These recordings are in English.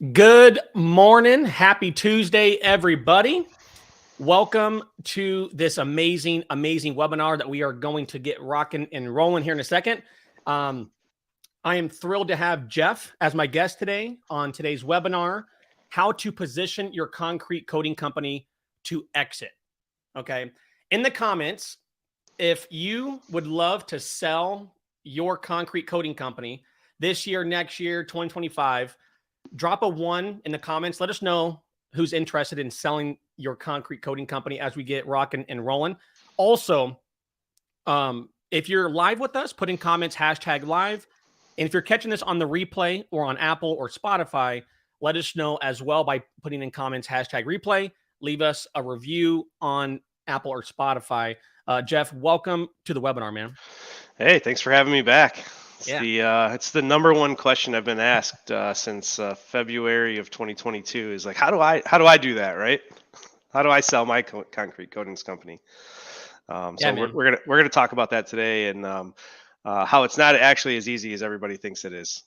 Good morning. Happy Tuesday, everybody. Welcome to this amazing webinar that we are going to get rocking and rolling here in a second. I am thrilled to have Jeff as my guest today on today's webinar, how to position your concrete coating company to exit. Okay. In the comments, if you would love to sell your concrete coating company this year, next year, 2025, drop a 1 in the comments. Let us know who's interested in selling your concrete coating company as we get rocking and rolling. Also, if you're live with us, put in comments, #live. And if you're catching this on the replay or on Apple or Spotify, let us know as well by putting in comments, #replay. Leave us a review on Apple or Spotify. Jeff, welcome to the webinar, man. Hey, thanks for having me back. Yeah. It's the number one question I've been asked since February of 2022 is like, how do I do that, right? How do I sell my concrete coatings company? We're gonna talk about that today and how it's not actually as easy as everybody thinks it is.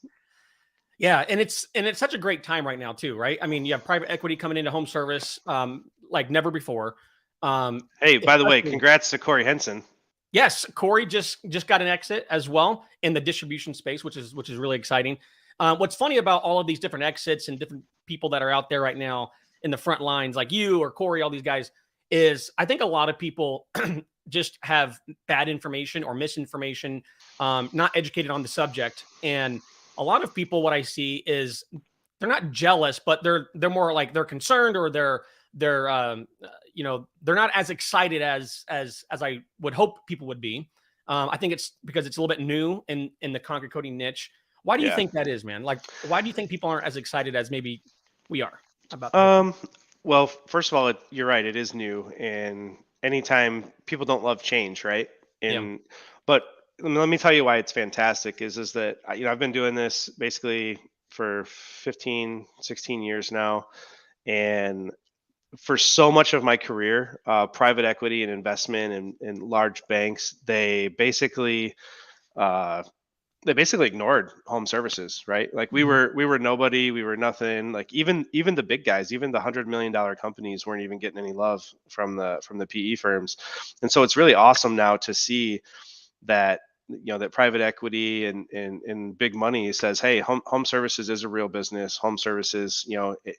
Yeah, and it's such a great time right now too, right? I mean, you have private equity coming into home service like never before. Hey, by the way, congrats to Corey Henson. Yes, Corey just got an exit as well in the distribution space, which is really exciting. What's funny about all of these different exits and different people that are out there right now in the front lines, like you or Corey, all these guys, is I think a lot of people just have bad information or misinformation, not educated on the subject. And a lot of people, what I see is they're not jealous, but they're more like they're concerned or they're not as excited as I would hope people would be. I think it's because it's a little bit new in the concrete coating niche. Why do you think that is, man? Like, why do you think people aren't as excited as maybe we are about? Well, first of all, you're right. It is new, and anytime people don't love change, right? But let me tell you why it's fantastic. Is that I've been doing this basically for 15, 16 years now, and for so much of my career, private equity and investment and large banks, they basically ignored home services, right? Like we were nobody, we were nothing. Like even the big guys, even the $100 million companies weren't even getting any love from the PE firms. And so it's really awesome now to see that that private equity and big money says, hey, home services is a real business. Home services,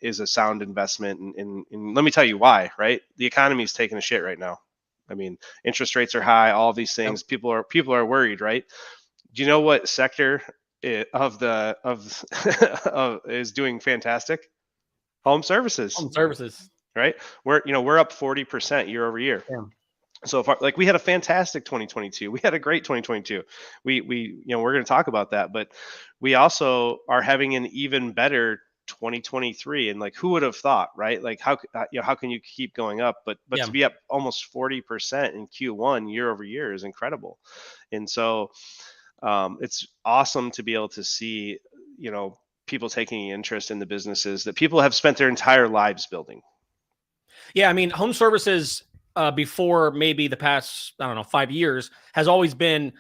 is a sound investment. And let me tell you why, right? The economy is taking a shit right now. I mean, interest rates are high, all of these things. People are worried, right? Do you know what sector of is doing fantastic? Home services. Home services, right? We're up 40% year over year. Yeah. So we had a fantastic 2022. We had a great 2022. We're going to talk about that, but we also are having an even better 2023. And like, who would have thought, right? Like how can you keep going up? But to be up almost 40% in Q1 year over year is incredible. And so it's awesome to be able to see, people taking interest in the businesses that people have spent their entire lives building. Yeah, I mean, home services before maybe the past, 5 years has always been,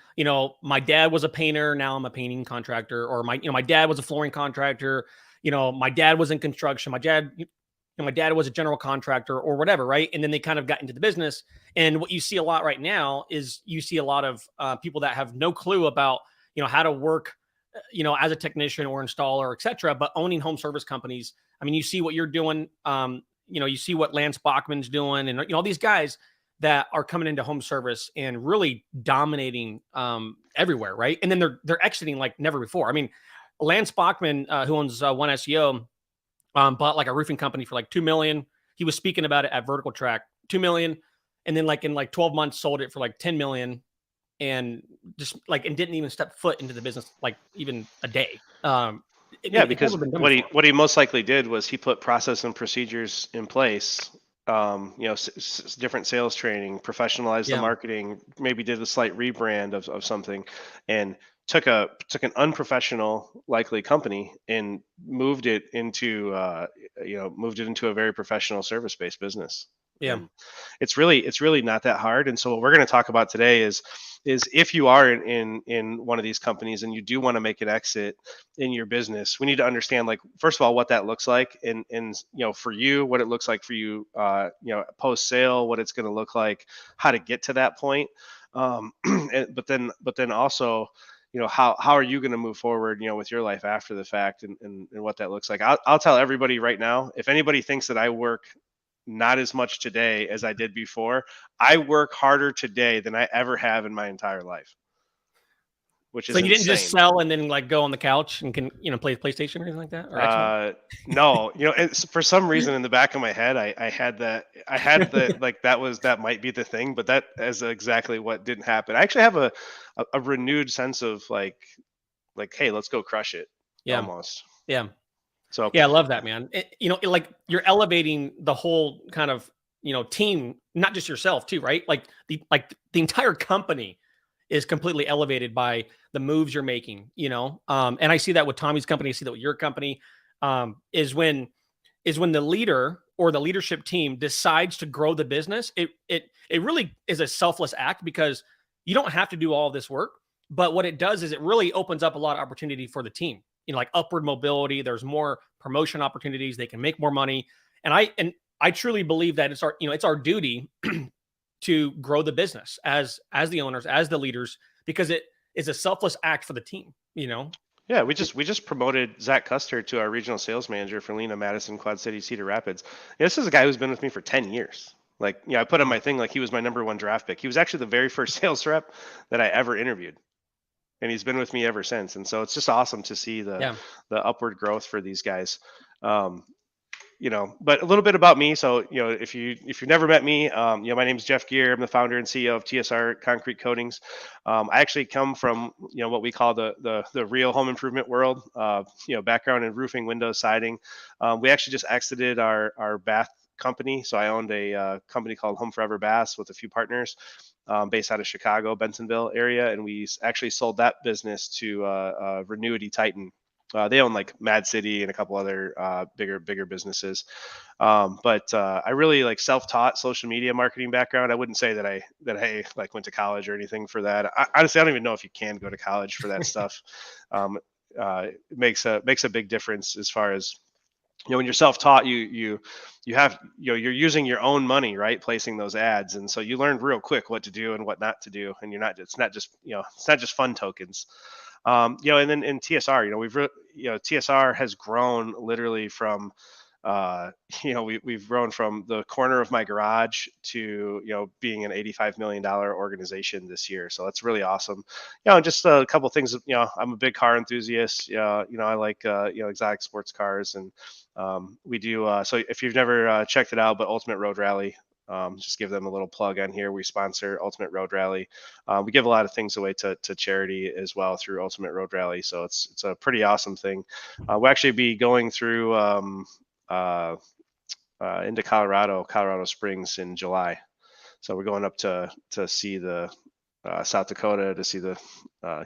my dad was a painter, now I'm a painting contractor, or my dad was a flooring contractor, my dad was in construction, my dad was a general contractor or whatever, right? And then they kind of got into the business. And what you see a lot right now is you see a lot of people that have no clue about, how to work, as a technician or installer, et cetera, but owning home service companies. I mean, you see what you're doing. You see what Lance Bachman's doing and all these guys that are coming into home service and really dominating everywhere, right? And then they're exiting like never before. I mean, Lance Bachman, who owns One SEO, bought like a roofing company for like $2 million. He was speaking about it at Vertical Track, $2 million, and then like in like 12 months sold it for like $10 million, and just like and didn't even step foot into the business like even a day. Because what he most likely did was he put process and procedures in place. Different sales training, professionalized the marketing, maybe did a slight rebrand of something, and took an unprofessional likely company and moved it into a very professional service-based business. Yeah. And it's really not that hard. And so what we're going to talk about today is is if you are in one of these companies and you do want to make an exit in your business, we need to understand, like, first of all, what that looks like, and for you, what it looks like for you, post sale, what it's going to look like, how to get to that point, but then also, how are you going to move forward, with your life after the fact, and what that looks like. I'll tell everybody right now, if anybody thinks that I work not as much today as I did before, I work harder today than I ever have in my entire life, which So is you didn't just insane. sell and then like go on the couch and can play PlayStation or anything like that, or Xbox? No, for some reason in the back of my head, I had that, like, that might be the thing, but that is exactly what didn't happen. I actually have a renewed sense of like, hey, let's go crush it, Yeah, almost. yeah, So yeah. I love that, man. Like you're elevating the whole kind of team, not just yourself too, right? Like the entire company is completely elevated by the moves you're making. And I see that with Tommy's company. I see that with your company. Is when the leader or the leadership team decides to grow the business, it really is a selfless act, because you don't have to do all this work. But what it does is it really opens up a lot of opportunity for the team. Like upward mobility. There's more promotion opportunities. They can make more money. And I truly believe that it's our duty to grow the business as the owners, as the leaders, because it is a selfless act for the team. yeah, we just promoted Zach Custer to our regional sales manager for Lena, Madison, Quad City, Cedar Rapids. This is a guy who's been with me for 10 years. Like, I put on Wow. my thing, like, he was my number one draft pick. He was actually the very first sales rep that I ever interviewed, and he's been with me ever since. And so it's just awesome to see the Yeah. upward growth for these guys. Um, but a little bit about me. So, if you've never met me, my name is Jeff Gear. I'm the founder and CEO of TSR Concrete Coatings. I actually come from, what we call the real home improvement world, background in roofing, windows, siding. We actually just exited our bath company. So I owned a company called Home Forever Baths with a few partners, based out of Chicago, Bentonville area. And we actually sold that business to Renuity Titan. They own like Mad City and a couple other bigger businesses. But I really like self-taught social media marketing background. I wouldn't say that I like went to college or anything for that. Honestly, I don't even know if you can go to college for that stuff. Um, it makes a big difference as far as, when you're self-taught, you have, you're using your own money, right, placing those ads, and so you learn real quick what to do and what not to do, and it's not just fun tokens. And then in TSR, TSR has grown literally from, uh, we've grown from the corner of my garage to, being an $85 million organization this year. So that's really awesome. And just a couple of things. I'm a big car enthusiast. I like, exotic sports cars, and we do. So if you've never checked it out, but Ultimate Road Rally. Just give them a little plug on here. We sponsor Ultimate Road Rally. We give a lot of things away to charity as well through Ultimate Road Rally. So it's a pretty awesome thing. We'll actually be going through uh, into Colorado Springs in July. So we're going up to see the South Dakota, to see the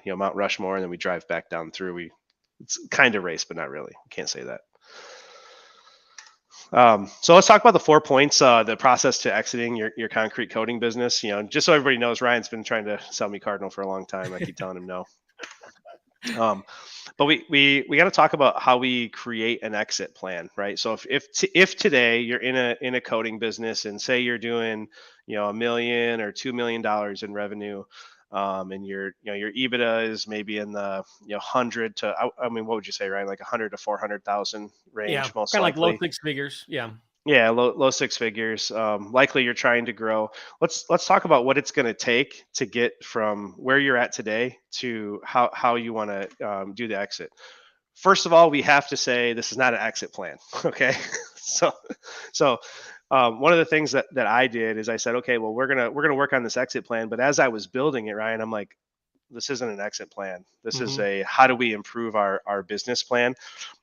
Mount Rushmore, and then we drive back down through. It's kind of race, but not really. Can't say that. So let's talk about the 4 points, the process to exiting your concrete coating business. Just so everybody knows, Ryan's been trying to sell me Cardinal for a long time. I keep telling him no. But we got to talk about how we create an exit plan, right? So if today you're in a coating business, and say you're doing, $1 million or $2 million in revenue, and your EBITDA is maybe in the 100 to, I mean, what would you say, Ryan? Like 100 to 400,000 Yeah. range, most Kind of like low likely. six figures. Yeah. Yeah, low six figures. Likely you're trying to grow. Let's talk about what it's going to take to get from where you're at today to how you want to do the exit. First of all, we have to say this is not an exit plan. Okay, so one of the things that I did is I said, okay, well, we're gonna work on this exit plan. But as I was building it, Ryan, I'm like, this isn't an exit plan. This is Hmm. a, how do we improve our business plan?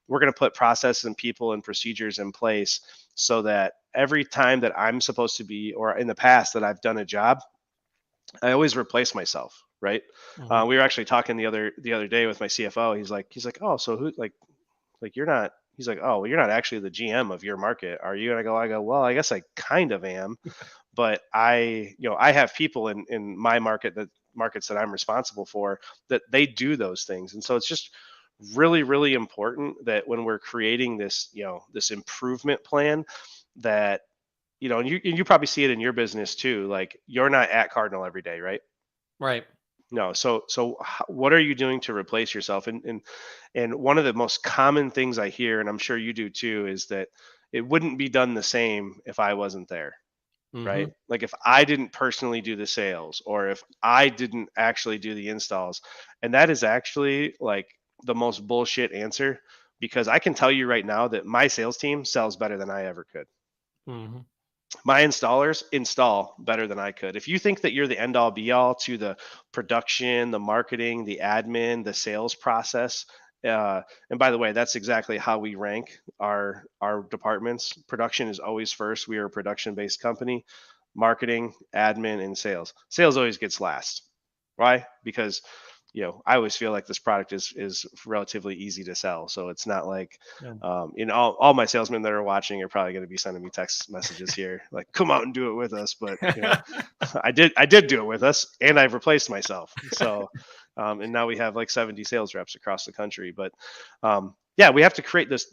We're going to put processes and people and procedures in place so that every time that I'm supposed to be, or in the past that I've done a job, I always replace myself. Right. Hmm. We were actually talking the other day with my CFO. He's like, oh, so who, like you're not. He's like, oh, well, you're not actually the GM of your market, are you? And I go, well, I guess I kind of am, but I have people in my market that markets that I'm responsible for, that they do those things. And so it's just really, really important that when we're creating this, this improvement plan, that, and you probably see it in your business too. Like, you're not at Cardinal every day, right? Right. No. So what are you doing to replace yourself? And one of the most common things I hear, and I'm sure you do too, is that it wouldn't be done the same if I wasn't there, Mm-hmm. right? Like, if I didn't personally do the sales, or if I didn't actually do the installs. And that is actually like the most bullshit answer, because I can tell you right now that my sales team sells better than I ever could. Mm-hmm. My installers install better than I could. If you think that you're the end all be all to the production, the marketing, the admin, the sales process, and by the way, that's exactly how we rank our departments. Production is always first. We are a production based company. Marketing, admin, and sales. Sales always gets last. Why? Because I always feel like this product is relatively easy to sell. So it's not like, Yeah. all my salesmen that are watching are probably going to be sending me text messages here, like, come out and do it with us. But I did do it with us, and I've replaced myself. So, and now we have like 70 sales reps across the country. But yeah, we have to create this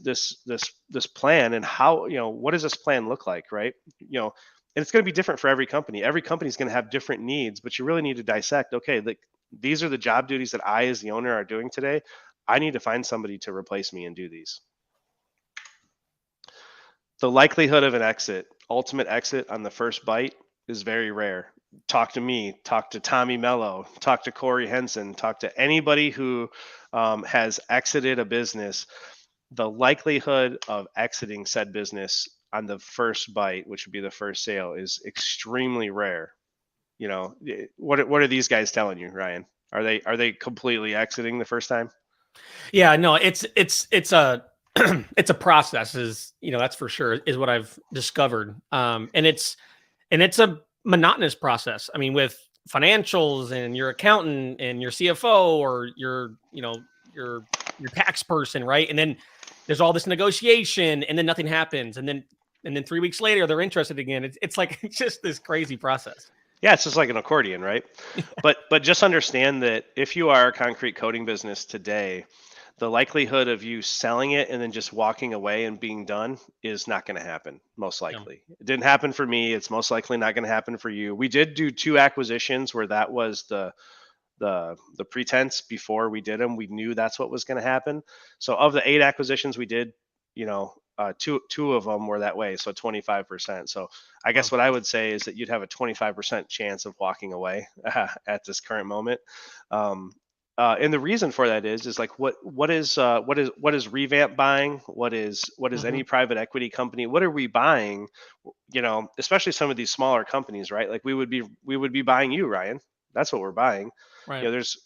plan. And how, what does this plan look like, right? And it's going to be different for every company. Every company is going to have different needs, but you really need to dissect. Okay, like, these are the job duties that I, as the owner, are doing today. I need to find somebody to replace me and do these. The likelihood of an exit, ultimate exit on the first bite, is very rare. Talk to me, talk to Tommy Mello, talk to Corey Henson, talk to anybody who has exited a business. The likelihood of exiting said business on the first bite, which would be the first sale, is extremely rare. What are these guys telling you, Ryan? Are they completely exiting the first time? Yeah, no, it's a it's a process, is, that's for sure, is what I've discovered. And it's a monotonous process. I mean, with financials and your accountant and your CFO, or your tax person, right? And then there's all this negotiation, and then nothing happens, and then 3 weeks later they're interested again. It's like it's just this crazy process. Yeah, it's just like an accordion, right? But just understand that if you are a concrete coating business today, the likelihood of you selling it and then just walking away and being done is not going to happen, most Yeah. likely. It didn't happen for me. It's most likely not going to happen for you. We did do 2 acquisitions where that was the pretense. Before we did them, we knew that's what was going to happen. So of the 8 acquisitions we did, two of them were that way, so 25%. So I Wow. guess what I would say is that you'd have a 25% chance of walking away at this current moment. And the reason for that is like, what is Revamp buying? What is any Mhm. private equity company? What are we buying? Especially some of these smaller companies, right? Like, we would be buying you, Ryan. That's what we're buying. Right. There's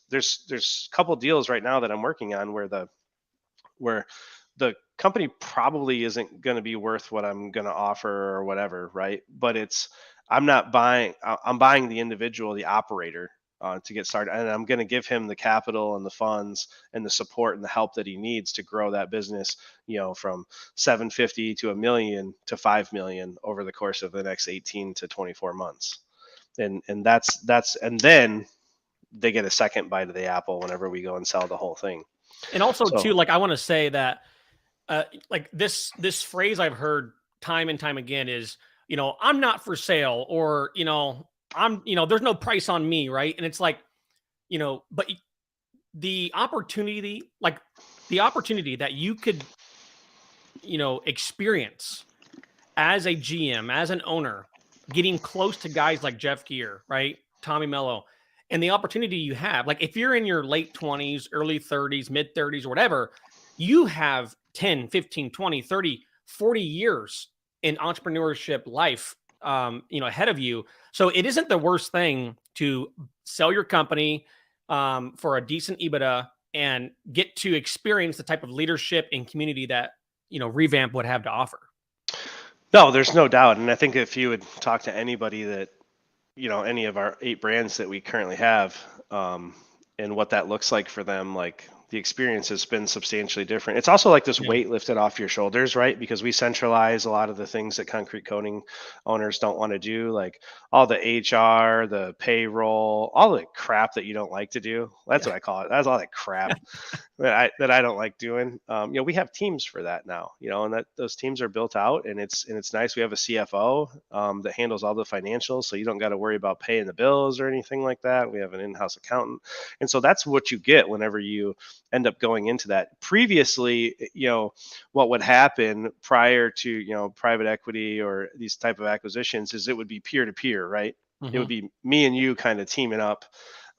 a couple deals right now that I'm working on where the company probably isn't going to be worth what I'm going to offer or whatever, right? But I'm not buying. I'm buying the individual, the operator, to get started, and I'm going to give him the capital and the funds and the support and the help that he needs to grow that business, from 750 to 1 million to 5 million over the course of the next 18 to 24 months. And and then they get a second bite of the apple whenever we go and sell the whole thing. And also So too, like, I want to say that like this phrase I've heard time and time again is, I'm not for sale, or there's no price on me, right? And it's like, but the opportunity, like the opportunity that you could, experience as a GM, as an owner, getting close to guys like Jeff Gear, right? Tommy Mello, and the opportunity you have, like, if you're in your late 20s, early 30s, mid 30s, or whatever, you have 10, 15, 20, 30, 40 years in entrepreneurship life, ahead of you. So it isn't the worst thing to sell your company for a decent EBITDA and get to experience the type of leadership and community that, Revamp would have to offer. no, there's no doubt. And I think if you would talk to anybody that, any of our 8 brands that we currently have, and what that looks like for them, like the experience has been substantially different. It's also like this Yeah. weight lifted off your shoulders, right? Because we centralize a lot of the things that concrete coating owners don't want to do, like all the HR, the payroll, all the crap that you don't like to do. That's Yeah. what I call it. That's all that crap that I don't like doing. We have teams for that now, and that those teams are built out, and it's nice. We have a CFO that handles all the financials, so you don't got to worry about paying the bills or anything like that. We have an in-house accountant, and so that's what you get whenever you end up going into that. Previously, what would happen prior to private equity or these type of acquisitions is it would be peer to peer, right? It would Hmm. be me and you kind of teaming up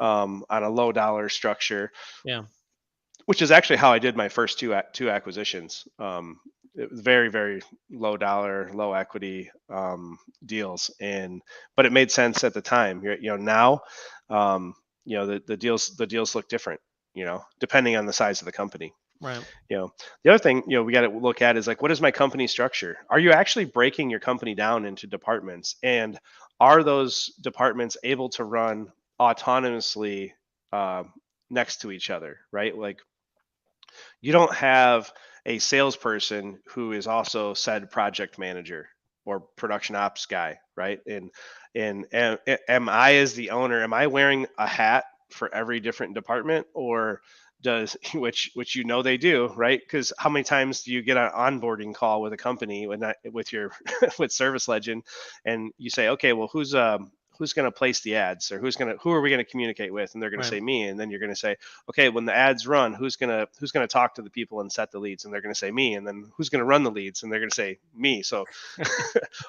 on a low dollar structure, Yeah. which is actually how I did my first two acquisitions. It was very, very low dollar, low equity deals, but it made sense at the time. Now, the deals look different. Depending on the size of the company. Right. The other thing we got to look at is like, what is my company structure? Are you actually breaking your company down into departments, and are those departments able to run autonomously uh, next to each other? Right, like you don't have a salesperson who is also said project manager or production ops guy, right? Am I, as the owner, am I wearing a hat for every different department, or does which they do, right? Because how many times do you get an onboarding call with a company with your with Service Legend, and you say, okay, well, who's going to place the ads, or who are we going to communicate with? And they're going to Right. say me. And then you're going to say, okay, when the ads run, who's going to talk to the people and set the leads? And they're going to say me. And then who's going to run the leads? And they're going to say me. So,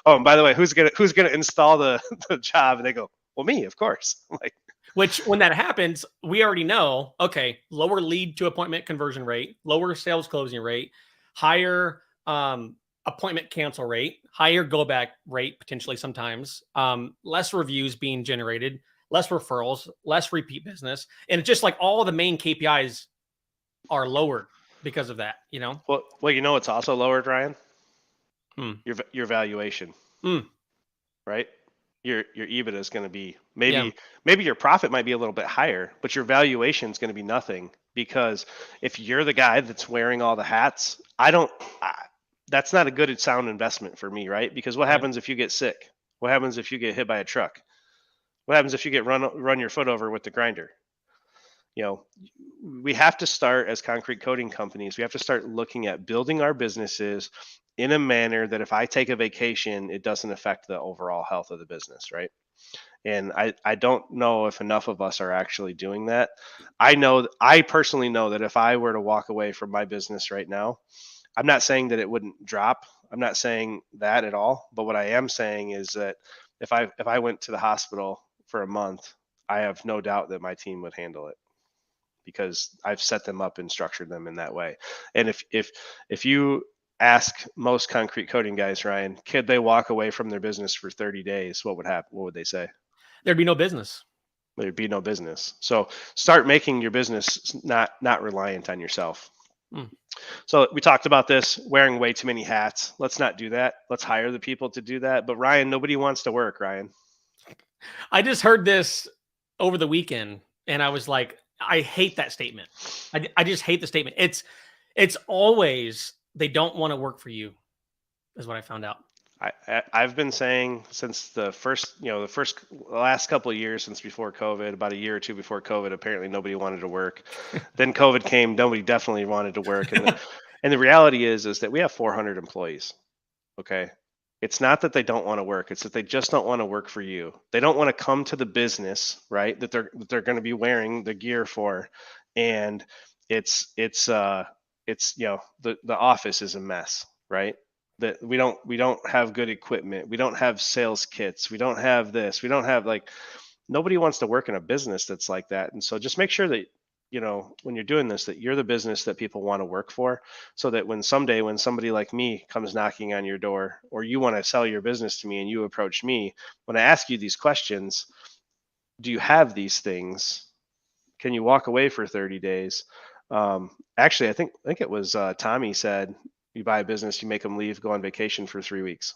oh, and by the way, who's going to install the job? And they go, well, me, of course. Like, Which, when that happens, we already know, okay, lower lead to appointment conversion rate, lower sales closing rate, higher appointment cancel rate, higher go back rate, potentially sometimes, less reviews being generated, less referrals, less repeat business. And it's just like all the main KPIs are lowered because of that. well, it's also lowered, Ryan. Hmm. Your valuation, Mm. right? Your EBITDA is going to be Yeah. maybe your profit might be a little bit higher, but your valuation is going to be nothing, because if you're the guy that's wearing all the hats, that's not a good sound investment for me, right? Because what Right. happens if you get sick? What happens if you get hit by a truck? What happens if you get run your foot over with the grinder? you know we have to start, as concrete coating companies, we have to start looking at building our businesses in a manner that if I take a vacation, it doesn't affect the overall health of the business, right? And I don't know if enough of us are actually doing that. I personally know that if I were to walk away from my business right now, I'm not saying that it wouldn't drop. I'm not saying that at all. But what I am saying is that if I went to the hospital for a month, I have no doubt that my team would handle it, because I've set them up and structured them in that way. And if you ask most concrete coating guys, Ryan, could they walk away from their business for 30 days? What would happen? What would they say? There'd be no business. There'd be no business. So start making your business not reliant on yourself. Mm. So we talked about this, wearing way too many hats. Let's not do that. Let's hire the people to do that. But Ryan, nobody wants to work, Ryan. I just heard this over the weekend, and I was like, I hate that statement. I just hate the statement. It's always they don't want to work for you, is what I found out. I've been saying since the last couple of years, since before COVID, about a year or two before COVID, apparently nobody wanted to work. Then COVID came, nobody definitely wanted to work, and the reality is that we have 400 employees. Okay, it's not that they don't want to work; it's that they just don't want to work for you. They don't want to come to the business, right? That they're going to be wearing the gear for, and it's the office is a mess, right? That we don't have good equipment, we don't have sales kits, we don't have this, we don't have, like, nobody wants to work in a business that's like that. And so just make sure that when you're doing this, that you're the business that people want to work for, so that when somebody like me comes knocking on your door, or you want to sell your business to me and you approach me, when I ask you these questions, do you have these things? Can you walk away for 30 days? Actually, I think it was Tommy said, you buy a business, you make them leave, go on vacation for 3 weeks.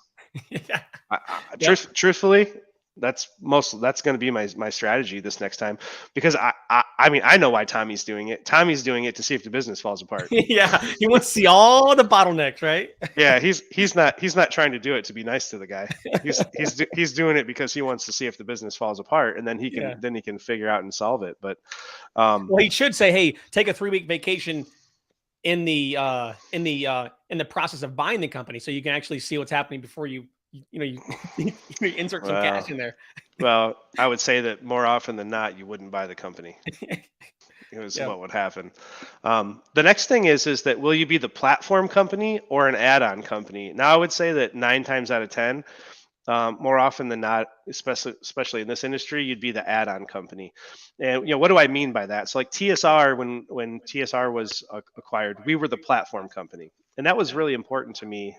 Yeah. I, Yep. truthfully, That's going to be my strategy this next time, because I mean, I know why Tommy's doing it. Tommy's doing it to see if the business falls apart. Yeah, he wants to see all the bottlenecks, right? Yeah, he's not trying to do it to be nice to the guy. He's doing it because he wants to see if the business falls apart, and then Yeah. he can figure out and solve it. But Well, he should say, "Hey, take a 3-week vacation in the process of buying the company, so you can actually see what's happening before you you insert some cash in there." well, I would say that more often than not, you wouldn't buy the company. It was Yeah. what would happen. The next thing is that will you be the platform company or an add-on company? Now, I would say that 9 times out of 10, more often than not, especially in this industry, you'd be the add-on company. And what do I mean by that? So like TSR, when TSR was acquired, we were the platform company, and that was really important to me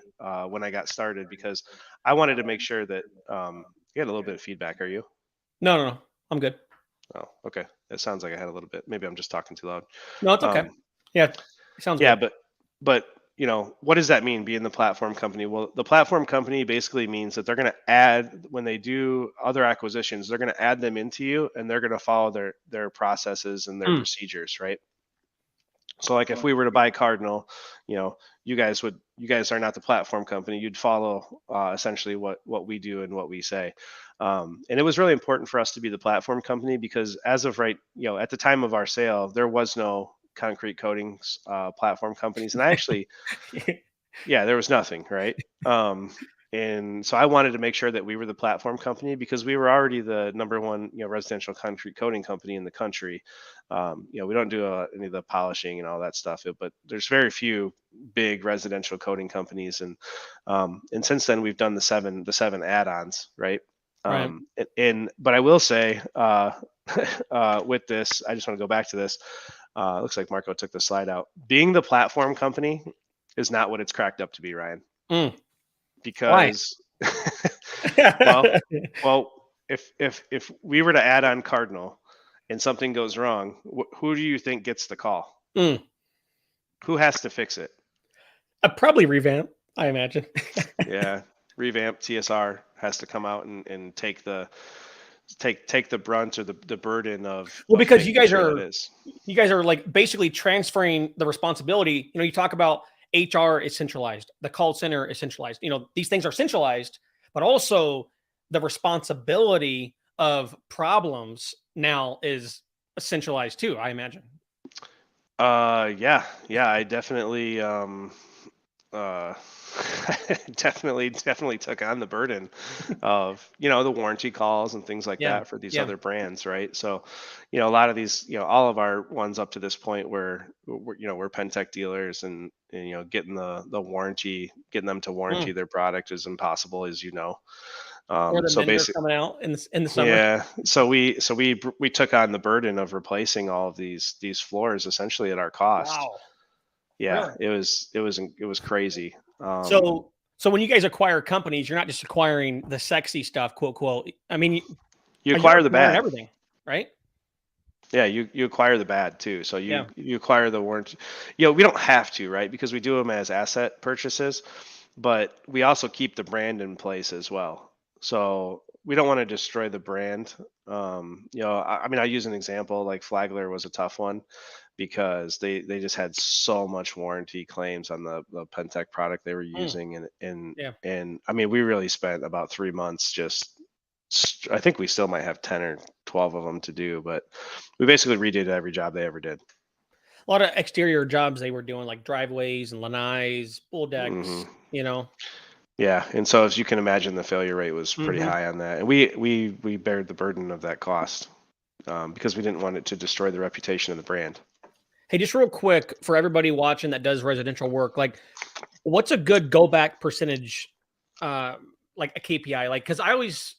when I got started, because I wanted to make sure that you had a little bit of feedback. Are you? No. I'm good. Oh, okay. It sounds like I had a little bit. Maybe I'm just talking too loud. No, it's okay. Um, Yeah, sounds yeah, good. but what does that mean, being the platform company? Well, the platform company basically means that they're going to add, when they do other acquisitions, they're going to add them into you, and they're going to follow their processes and their Mm, procedures, right? So like if we were to buy Cardinal, you guys are not the platform company. You'd follow essentially what we do and what we say. And it was really important for us to be the platform company, because as of right, at the time of our sale, there was no concrete coatings platform companies. And I actually, yeah, there was nothing, right? And so I wanted to make sure that we were the platform company, because we were already the number one, residential concrete coating company in the country. We don't do any of the polishing and all that stuff, but there's very few big residential coating companies, and since then we've done the seven add-ons, right? right. But I will say, with this, I just want to go back to this. Looks like Marco took the slide out. Being the platform company is not what it's cracked up to be, Ryan. Mm, why? Because well, if we were to add on Cardinal and something goes wrong, who do you think gets the call? Mm. Who has to fix it? I'd probably revamp, I imagine. Yeah, revamp. TSR has to come out and take the brunt, or the burden Well, of because making sure that is. you guys are like basically transferring the responsibility. You talk about HR is centralized, the call center is centralized. These things are centralized, but also the responsibility of problems now is centralized too, I imagine. Yeah, I definitely uh definitely took on the burden of the warranty calls and things like Yeah. that for these Yeah. other brands, right? So a lot of these, all of our ones up to this point, we're Pentec dealers, and getting the warranty, getting them to warranty Mm. their product is impossible, as Or the so vendor basic. coming out in the summer. Yeah, so we took on the burden of replacing all of these floors essentially at our cost. Wow. Yeah, Really? it was crazy. So when you guys acquire companies, you're not just acquiring the sexy stuff, quote, quote. I mean, You you're acquire the acquiring bad. everything, right? Yeah, you acquire the bad too. So Yeah. you acquire the warranty. We don't have to, right? Because we do them as asset purchases, but we also keep the brand in place as well. So we don't want to destroy the brand. I mean, I use an example like Flagler was a tough one, because they just had so much warranty claims on the Pentec product they were Mm, using, and yeah. and I mean, we really spent about 3 months just. I think we still might have 10 or 12 of them to do, but we basically redid every job they ever did. A lot of exterior jobs they were doing, like driveways and lanais, pool decks, Hmm. you know. Yeah, and so as you can imagine, the failure rate was pretty Hmm. high on that, and we bared the burden of that cost, because we didn't want it to destroy the reputation of the brand. Hey, just real quick for everybody watching that does residential work, like what's a good go back percentage, uh, like a KPI? Like, because I always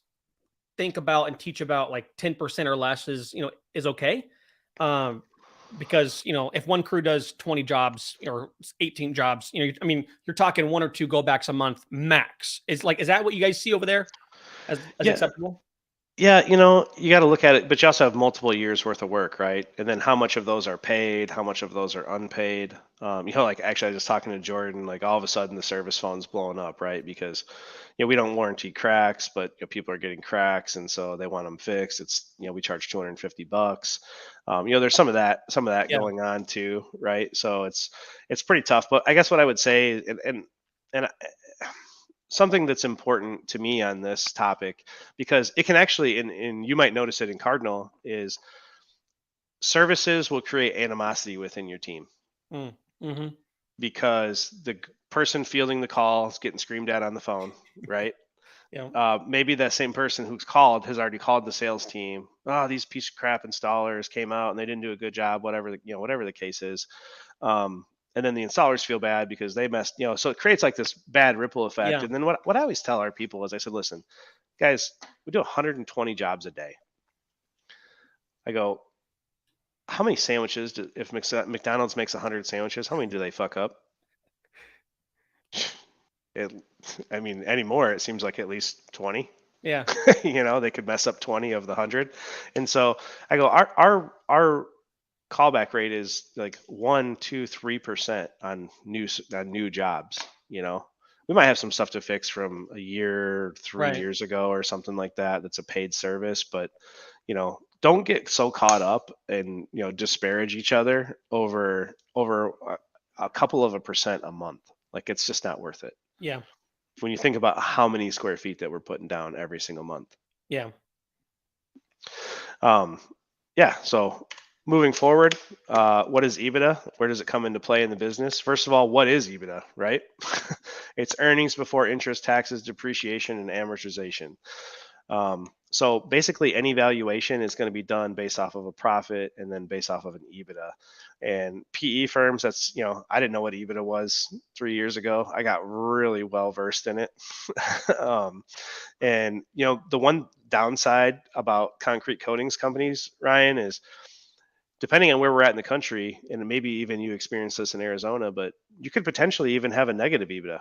think about and teach about like 10% or less is okay. Um, because if one crew does 20 jobs or 18 jobs, I mean, you're talking 1 or 2 go backs a month max. Is that what you guys see over there as Yeah, acceptable? Yeah, you got to look at it, but you also have multiple years worth of work, right? And then how much of those are paid, how much of those are unpaid. Like actually, I was just talking to Jordan, like all of a sudden the service phone's blowing up, right? Because we don't warranty cracks, but people are getting cracks, and so they want them fixed. It's we charge $250. There's some of that Yeah. going on too, right? So it's pretty tough. But I guess what I would say, and something that's important to me on this topic, because it can actually, and you might notice it in Cardinal, is services will create animosity within your team Mm. Mm-hmm. because the person fielding the call is getting screamed at on the phone, right? Yeah. Maybe that same person who's called has already called the sales team. Oh, these piece of crap installers came out and they didn't do a good job, whatever the case is. And then the installers feel bad because they messed, so it creates like this bad ripple effect. Yeah. And then what I always tell our people is I said, listen, guys, we do 120 jobs a day. I go, how many sandwiches if McDonald's makes 100 sandwiches, how many do they fuck up? It, I mean, anymore, it seems like at least 20. Yeah. They could mess up 20 of the 100. And so I go, our callback rate is like 1, 2, 3% on new jobs. We might have some stuff to fix from a year, three Right. years ago or something like that. That's a paid service, but don't get so caught up and disparage each other over a couple of a percent a month. Like it's just not worth it Yeah. when you think about how many square feet that we're putting down every single month. Yeah. Um, yeah. So moving forward, what is EBITDA? Where does it come into play in the business? First of all, what is EBITDA, right? It's earnings before interest, taxes, depreciation, and amortization. So basically, any valuation is going to be done based off of a profit and then based off of an EBITDA. And PE firms, I didn't know what EBITDA was 3 years ago. I got really well versed in it. um, and the one downside about concrete coatings companies, Ryan, is depending on where we're at in the country, and maybe even you experience this in Arizona, but you could potentially even have a negative EBITDA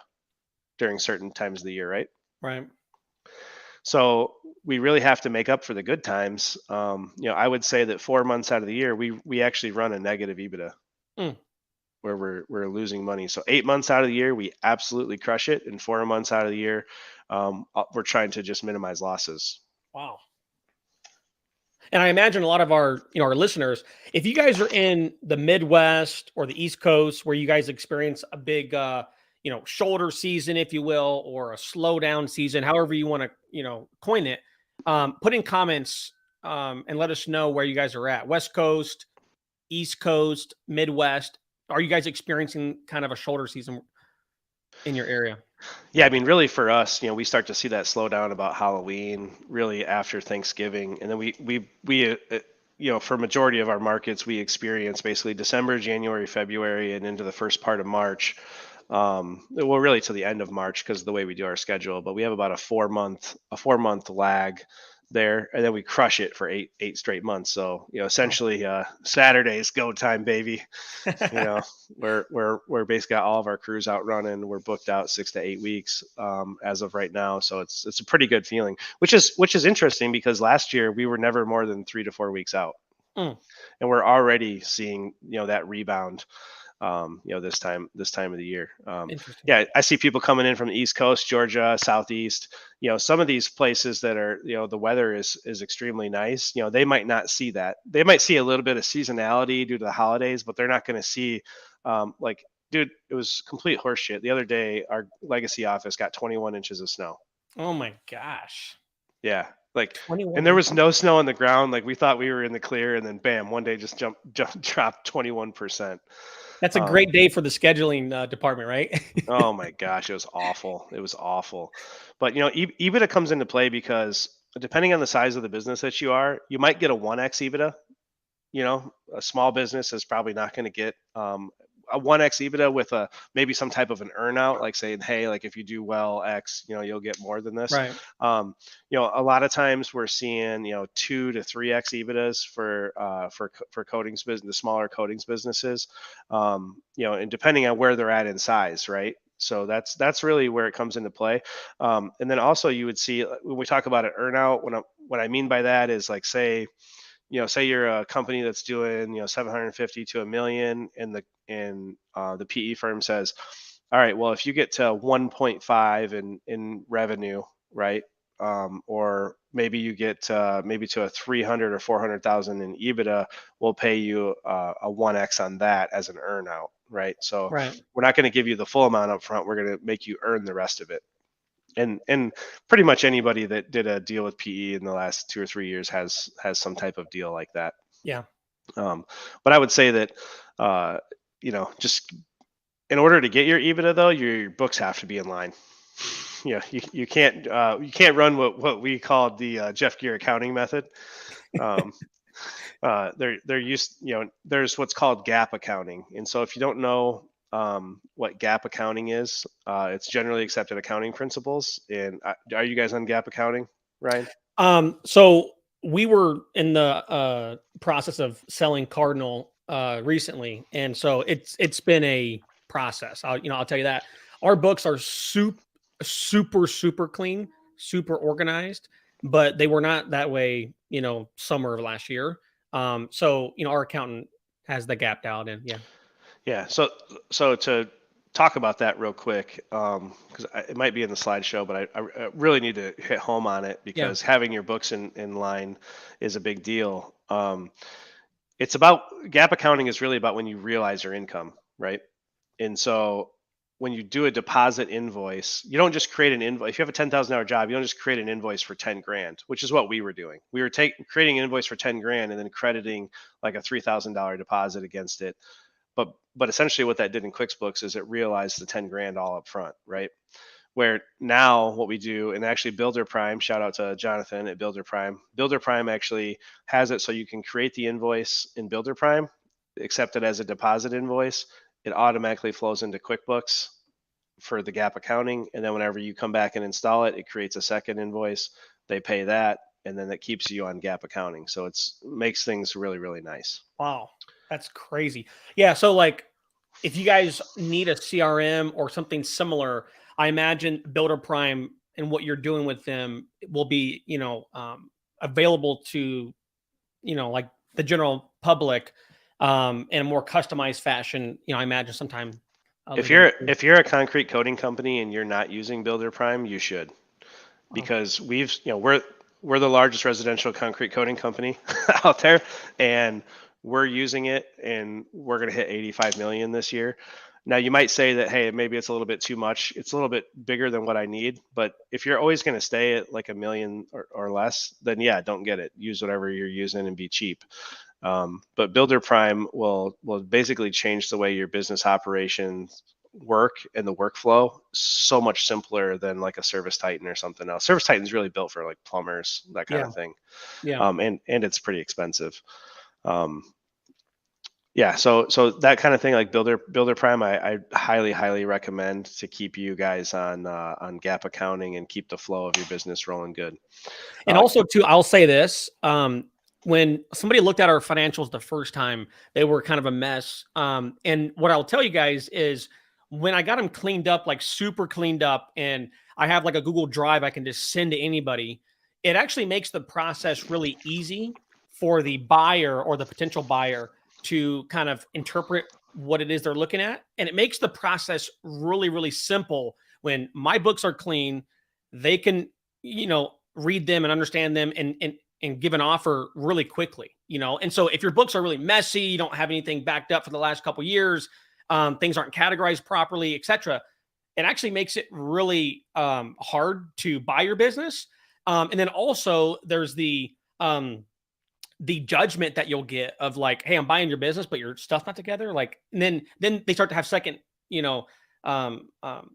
during certain times of the year, right? Right. So we really have to make up for the good times. I would say that 4 months out of the year, we actually run a negative EBITDA Mm. where we're losing money. So 8 months out of the year, we absolutely crush it, and 4 months out of the year, we're trying to just minimize losses. Wow. And I imagine a lot of our listeners, if you guys are in the Midwest or the East Coast where you guys experience a big shoulder season, if you will, or a slowdown season, however you want to, coin it, put in comments and let us know where you guys are at. West Coast, East Coast, Midwest. Are you guys experiencing kind of a shoulder season in your area? Yeah, I mean, really for us, we start to see that slow down about Halloween, really after Thanksgiving, and then for majority of our markets, we experience basically December, January, February, and into the first part of March. Well, really to the end of March because of the way we do our schedule, but we have about a 4 month lag there, and then we crush it for eight straight months. So Wow. essentially, Saturday's go time, baby. you know we're basically got all of our crews out running. We're booked out 6 to 8 weeks as of right now, so it's a pretty good feeling, which is interesting because last year we were never more than 3 to 4 weeks out, Mm, and we're already seeing that rebound this time of the year. interesting. Yeah, I see people coming in from the East Coast, Georgia, Southeast. Some of these places that are, the weather is extremely nice. They might not see that. They might see a little bit of seasonality due to the holidays, but they're not going to see, like, dude, it was complete horseshit. The other day, our legacy office got 21 inches of snow. Oh my gosh. Yeah, like, and 21 there was inches. no snow on the ground. Like we thought we were in the clear, and then bam, one day just dropped 21%. That's a Um, great day for the scheduling department, right? Oh my gosh, it was awful. It was awful. But EBITDA comes into play because depending on the size of the business that you are, you might get a 1x EBITDA. A small business is probably not going to get a 1x EBITDA with a maybe some type of an earnout, like saying, hey, like if you do well X, you'll get more than this. Right. A lot of times we're seeing 2 to 3x EBITDAs for coatings business, the smaller coatings businesses, and depending on where they're at in size, right? So that's really where it comes into play. And then also you would see when we talk about an earnout, what I mean by that is like, say you're a company that's doing 750 to a million, and the PE firm says, all right, well, if you get to 1.5 in revenue, right, or maybe you get maybe to a 300 or 400,000 in EBITDA, we'll pay you a 1x on that as an earnout, right? So Right. we're not going to give you the full amount up front. We're going to make you earn the rest of it. And pretty much anybody that did a deal with PE in the last 2 or 3 years has some type of deal like that. Yeah. But I would say that just in order to get your EBITDA though, your books have to be in line. You can't run what we called the Jeff Gear accounting method. Um, they're used, there's what's called GAAP accounting, and so if you don't know what GAAP accounting is, it's generally accepted accounting principles. And are you guys on GAAP accounting, Ryan? So we were in the process of selling Cardinal recently, and so it's been a process. I'll tell you that our books are super clean, super organized, but they were not that way. Summer of last year. So our accountant has the gap dialed in. Yeah. Yeah. So to talk about that real quick, because it might be in the slideshow, but I really need to hit home on it Yeah. because having your books in line is a big deal. It's about GAAP accounting is really about when you realize your income, right? And so when you do a deposit invoice, you don't just create an invoice. If you have a $10,000 job, you don't just create an invoice for 10 grand, which is what we were doing. We were creating an invoice for 10 grand and then crediting like a $3,000 deposit against it. But essentially what that did in QuickBooks is it realized the 10 grand all up front, right? Where now what we do, and actually Builder Prime, shout out to Jonathan at Builder Prime. Builder Prime actually has it so you can create the invoice in Builder Prime, accept it as a deposit invoice. It automatically flows into QuickBooks for the GAAP accounting. And then whenever you come back and install it, it creates a second invoice. They pay that, and then that keeps you on GAAP accounting. So it's makes things really, really nice. Wow, that's crazy. Yeah, so like if you guys need a CRM or something similar, I imagine Builder Prime and what you're doing with them will be, available to, like the general public in a more customized fashion. I imagine sometime If later. you're if you're a concrete coating company and you're not using Builder Prime, you should, Oh, because we're the largest residential concrete coating company out there, and we're using it, and we're going to hit 85 million this year. Now you might say that, hey, maybe it's a little bit too much. It's a little bit bigger than what I need, but if you're always going to stay at like a million or less, then yeah, don't get it. Use whatever you're using and be cheap. But Builder Prime will basically change the way your business operations work and the workflow so much simpler than like a Service Titan or something else. Service Titan is really built for like plumbers, that kind yeah, of thing. yeah. And it's pretty expensive. Um, yeah, so that kind of thing, like Builder Prime, I highly recommend to keep you guys on GAAP accounting and keep the flow of your business rolling good. And Uh, also, too, I'll say this: when somebody looked at our financials the first time, they were kind of a mess. And what I'll tell you guys is, when I got them cleaned up, like super cleaned up, and I have like a Google Drive I can just send to anybody, it actually makes the process really easy for the buyer or the potential buyer to kind of interpret what it is they're looking at, and it makes the process really simple. When my books are clean, they can, read them and understand them and give an offer really quickly, And so if your books are really messy, you don't have anything backed up for the last couple of years, things aren't categorized properly, etc., it actually makes it really hard to buy your business. And then also there's the judgment that you'll get of like, hey, I'm buying your business, but your stuff's not together. Like, and then they start to have second, um, um,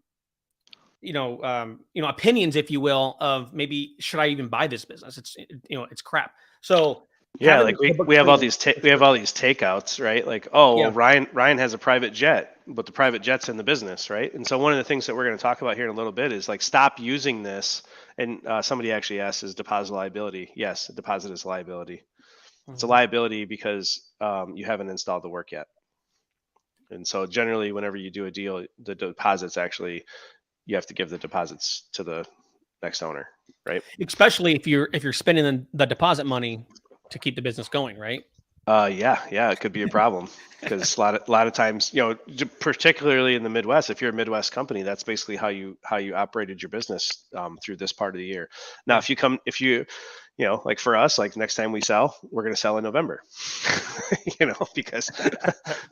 opinions, if you will, of maybe should I even buy this business? It's crap. So Yeah, having like the we books have all clean, these for we have sure. all these takeouts, right? Like, oh Yeah. well, Ryan has a private jet, but the private jet's in the business, right? And so one of the things that we're going to talk about here in a little bit is like stop using this. And somebody actually asked, is deposit liability? Yes, a deposit is liability. It's a Mhm. liability because you haven't installed the work yet. And so generally, whenever you do a deal, the deposits actually, you have to give the deposits to the next owner, right? Especially if you're spending the deposit money to keep the business going, right? Yeah, it could be a problem because a lot of times, particularly in the Midwest, if you're a Midwest company, that's basically how you operated your business through this part of the year. Now, Yeah. like for us, like next time we sell, we're going to sell in November, because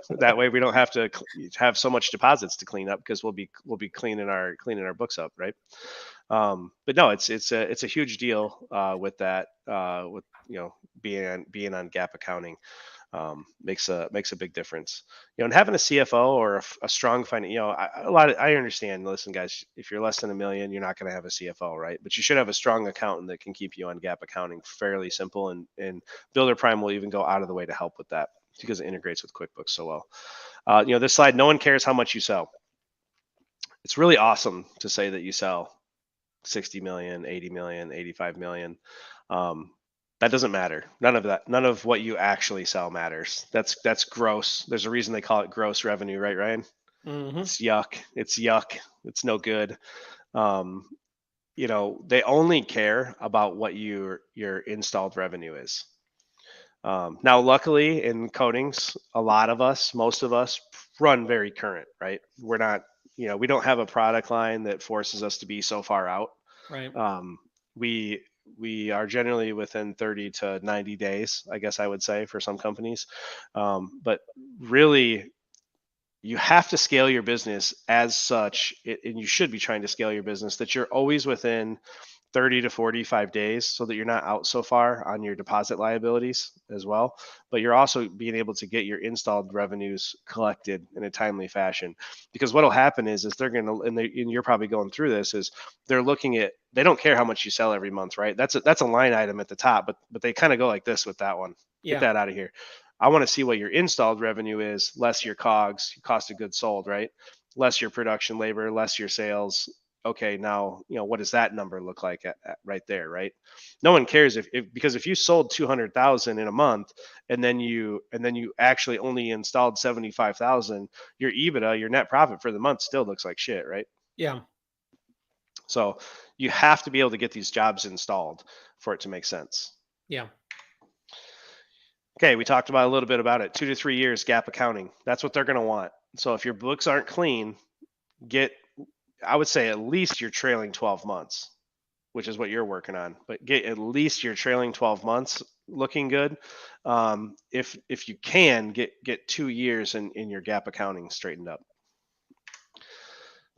that way we don't have to have so much deposits to clean up because we'll be cleaning our books up, right? But no, it's a huge deal with that with being on gap accounting. Makes a big difference. And having a CFO or a strong finance, I understand. Listen, guys, if you're less than $1 million, you're not going to have a CFO, right? But you should have a strong accountant that can keep you on gap accounting fairly simple, and Builder Prime will even go out of the way to help with that because it integrates with QuickBooks so well. This slide, no one cares how much you sell. It's really awesome to say that you sell 60 million, 80 million, 85 million. That doesn't matter. None of what you actually sell matters. That's gross. There's a reason they call it gross revenue, right, Ryan? Mm-hmm. It's yuck. It's no good. They only care about what your installed revenue is. Now, luckily in coatings, most of us run very current, right? We're not, we don't have a product line that forces us to be so far out. Right. We are generally within 30 to 90 days, I guess I would say, for some companies. But really, you have to scale your business as such, and you should be trying to scale your business that you're always within 30 to 45 days so that you're not out so far on your deposit liabilities as well. But you're also being able to get your installed revenues collected in a timely fashion. Because what'll happen is they're going to, and you're probably going through this, is they're looking at, they don't care how much you sell every month, right? That's a line item at the top, but they kind of go like this with that one. Get Yeah. that out of here. I want to see what your installed revenue is, less your COGS, cost of goods sold, right? Less your production labor, less your sales. Okay, now what does that number look like right there, right? No one cares because if you sold 200,000 in a month and then you actually only installed 75,000, your EBITDA, your net profit for the month still looks like shit, right? Yeah. So you have to be able to get these jobs installed for it to make sense. Yeah. Okay, we talked about a little bit about it. 2 to 3 years gap accounting. That's what they're going to want. So if your books aren't clean, I would say at least your trailing 12 months, which is what you're working on, but get at least your trailing 12 months looking good. If you can get 2 years in your gap accounting straightened up.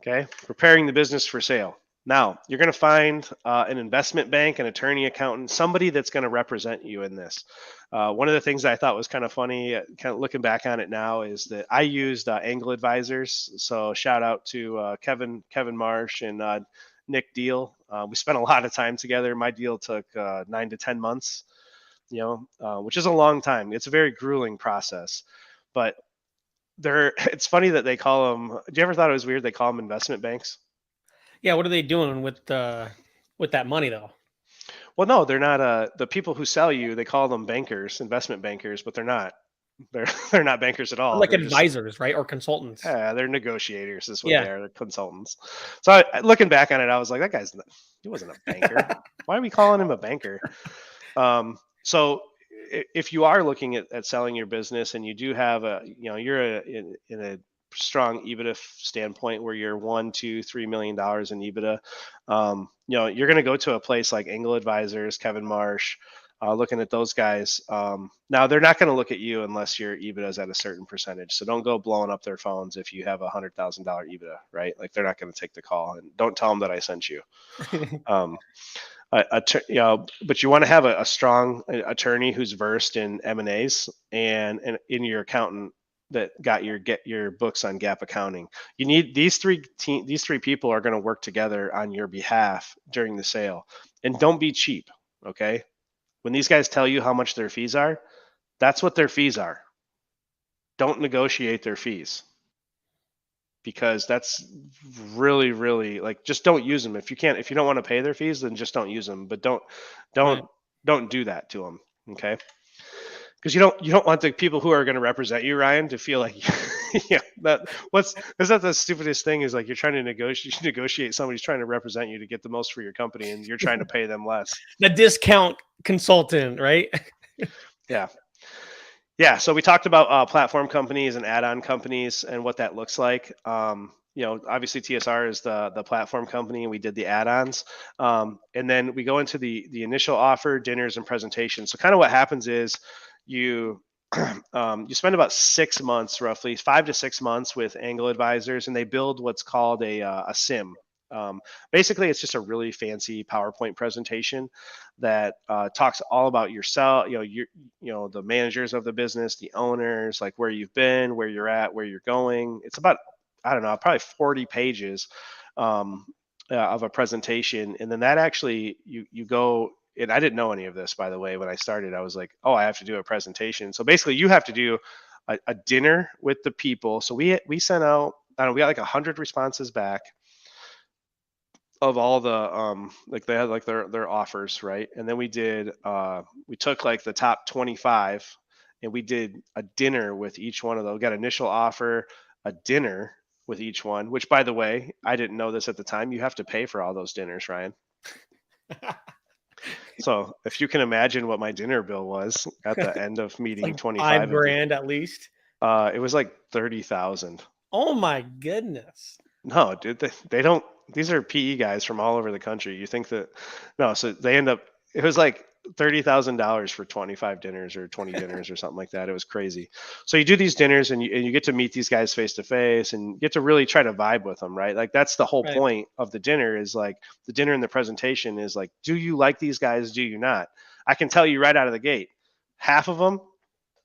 Okay, preparing the business for sale. Now, you're going to find an investment bank, an attorney, accountant, somebody that's going to represent you in this. One of the things I thought was kind of funny, kind of looking back on it now, is that I used Angle Advisors. So shout out to Kevin Marsh and Nick Deal. We spent a lot of time together. My deal took 9 to 10 months, which is a long time. It's a very grueling process, but it's funny that they call them. Do you ever thought it was weird they call them investment banks? Yeah. What are they doing with that money though? Well, no, they're not. The people who sell you, they call them bankers, investment bankers, but they're not. They're they're not bankers at They're all. like They're just advisors, right? Or consultants. they're negotiators. Is what they Yeah. are. They're consultants. So looking back on it, I was like, he wasn't a banker. Why are we calling him a banker? So if you are looking at selling your business and you do have you're in a strong EBITDA standpoint where you're $1, $2, $3 million in EBITDA, you're going to go to a place like Angle Advisors, Kevin Marsh, looking at those guys. Now they're not going to look at you unless your EBITDA is at a certain percentage. So don't go blowing up their phones if you have $100,000 EBITDA, right? Like they're not going to take the call, and don't tell them that I sent you. But you want to have a strong attorney who's versed in M&As and in your accountant that get your books on gap accounting. You need these three people are going to work together on your behalf during the sale. And don't be cheap, okay? When these guys tell you how much their fees are, that's what their fees are. Don't negotiate their fees, because that's really, really, like, just don't use them. If you don't want to pay their fees, then just don't use them. But don't Right. do that to them, okay? Because you don't want the people who are going to represent you, Ryan, to feel like Yeah, is that the stupidest thing is like you're trying to negotiate somebody's trying to represent you to get the most for your company and you're trying to pay them less. The discount consultant, right? Yeah. Yeah, so we talked about platform companies and add-on companies and what that looks like. Obviously TSR is the platform company, and we did the add-ons, and then we go into the initial offer, dinners, and presentations. So kind of what happens is you you spend about 6 months, roughly 5 to 6 months, with angle advisors, and they build what's called a sim. Um, Basically, it's just a really fancy PowerPoint presentation that talks all about yourself, the managers of the business, the owners, like where you've been, where you're at, where you're going. It's about, I don't know, probably 40 pages um, of a presentation, and then that actually you go. And I didn't know any of this, by the way. When I started, I was like, "Oh, I have to do a presentation." So basically, you have to do a dinner with the people. So we sent out, I don't know, we got like 100 responses back of all the like they had like their offers, right? And then we took like the top 25 and we did a dinner with each one of them. We got initial offer, a dinner with each one, which, by the way, I didn't know this at the time. You have to pay for all those dinners, Ryan. So if you can imagine what my dinner bill was at the end of meeting Like 5 25 of the, grand at least. it was like 30,000. Oh my goodness. No, dude, they don't. These are PE guys from all over the country. You think that? No, so they end up. It was like $30,000 for 25 dinners or 20 dinners or something like that. It was crazy. So you do these dinners and you get to meet these guys face to face and get to really try to vibe with them, right? Like that's the whole Right. point of the dinner, is like the dinner and the presentation is like, do you like these guys? Do you not? I can tell you right out of the gate, half of them,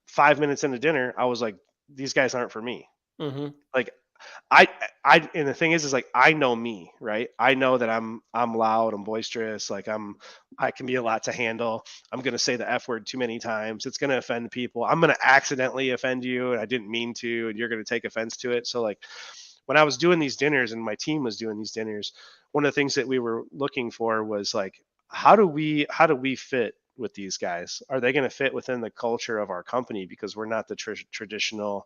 5 minutes into dinner, I was like, these guys aren't for me. Mhm. Like I and the thing is like I know me, right? I know that I'm loud, I'm boisterous, like I can be a lot to handle. I'm gonna say the F word too many times. It's gonna offend people. I'm gonna accidentally offend you and I didn't mean to, and you're gonna take offense to it. So like when I was doing these dinners and my team was doing these dinners, one of the things that we were looking for was like, how do we fit with these guys? Are they going to fit within the culture of our company? Because we're not the traditional,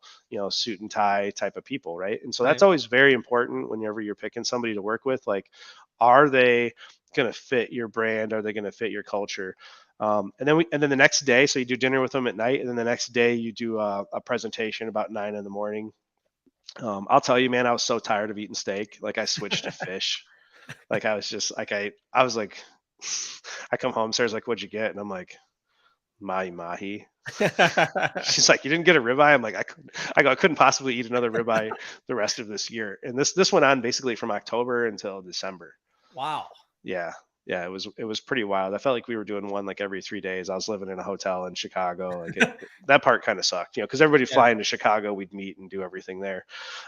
suit and tie type of people, right? And so that's Right. always very important whenever you're picking somebody to work with. Like, are they going to fit your brand? Are they going to fit your culture? And then the next day, so you do dinner with them at night, and then the next day you do a presentation about 9 in the morning. I'll tell you, man, I was so tired of eating steak. Like I switched to fish. Like I was just like I was like, I come home, Sarah's like, "What'd you get?" And I'm like, "Mahi mahi." She's like, "You didn't get a ribeye?" I'm like, I couldn't possibly eat another ribeye the rest of this year. And this went on basically from October until December. Wow. Yeah. Yeah, it was pretty wild. I felt like we were doing one like every 3 days. I was living in a hotel in Chicago. Like that part kind of sucked, because everybody Yeah. fly into Chicago, we'd meet and do everything there.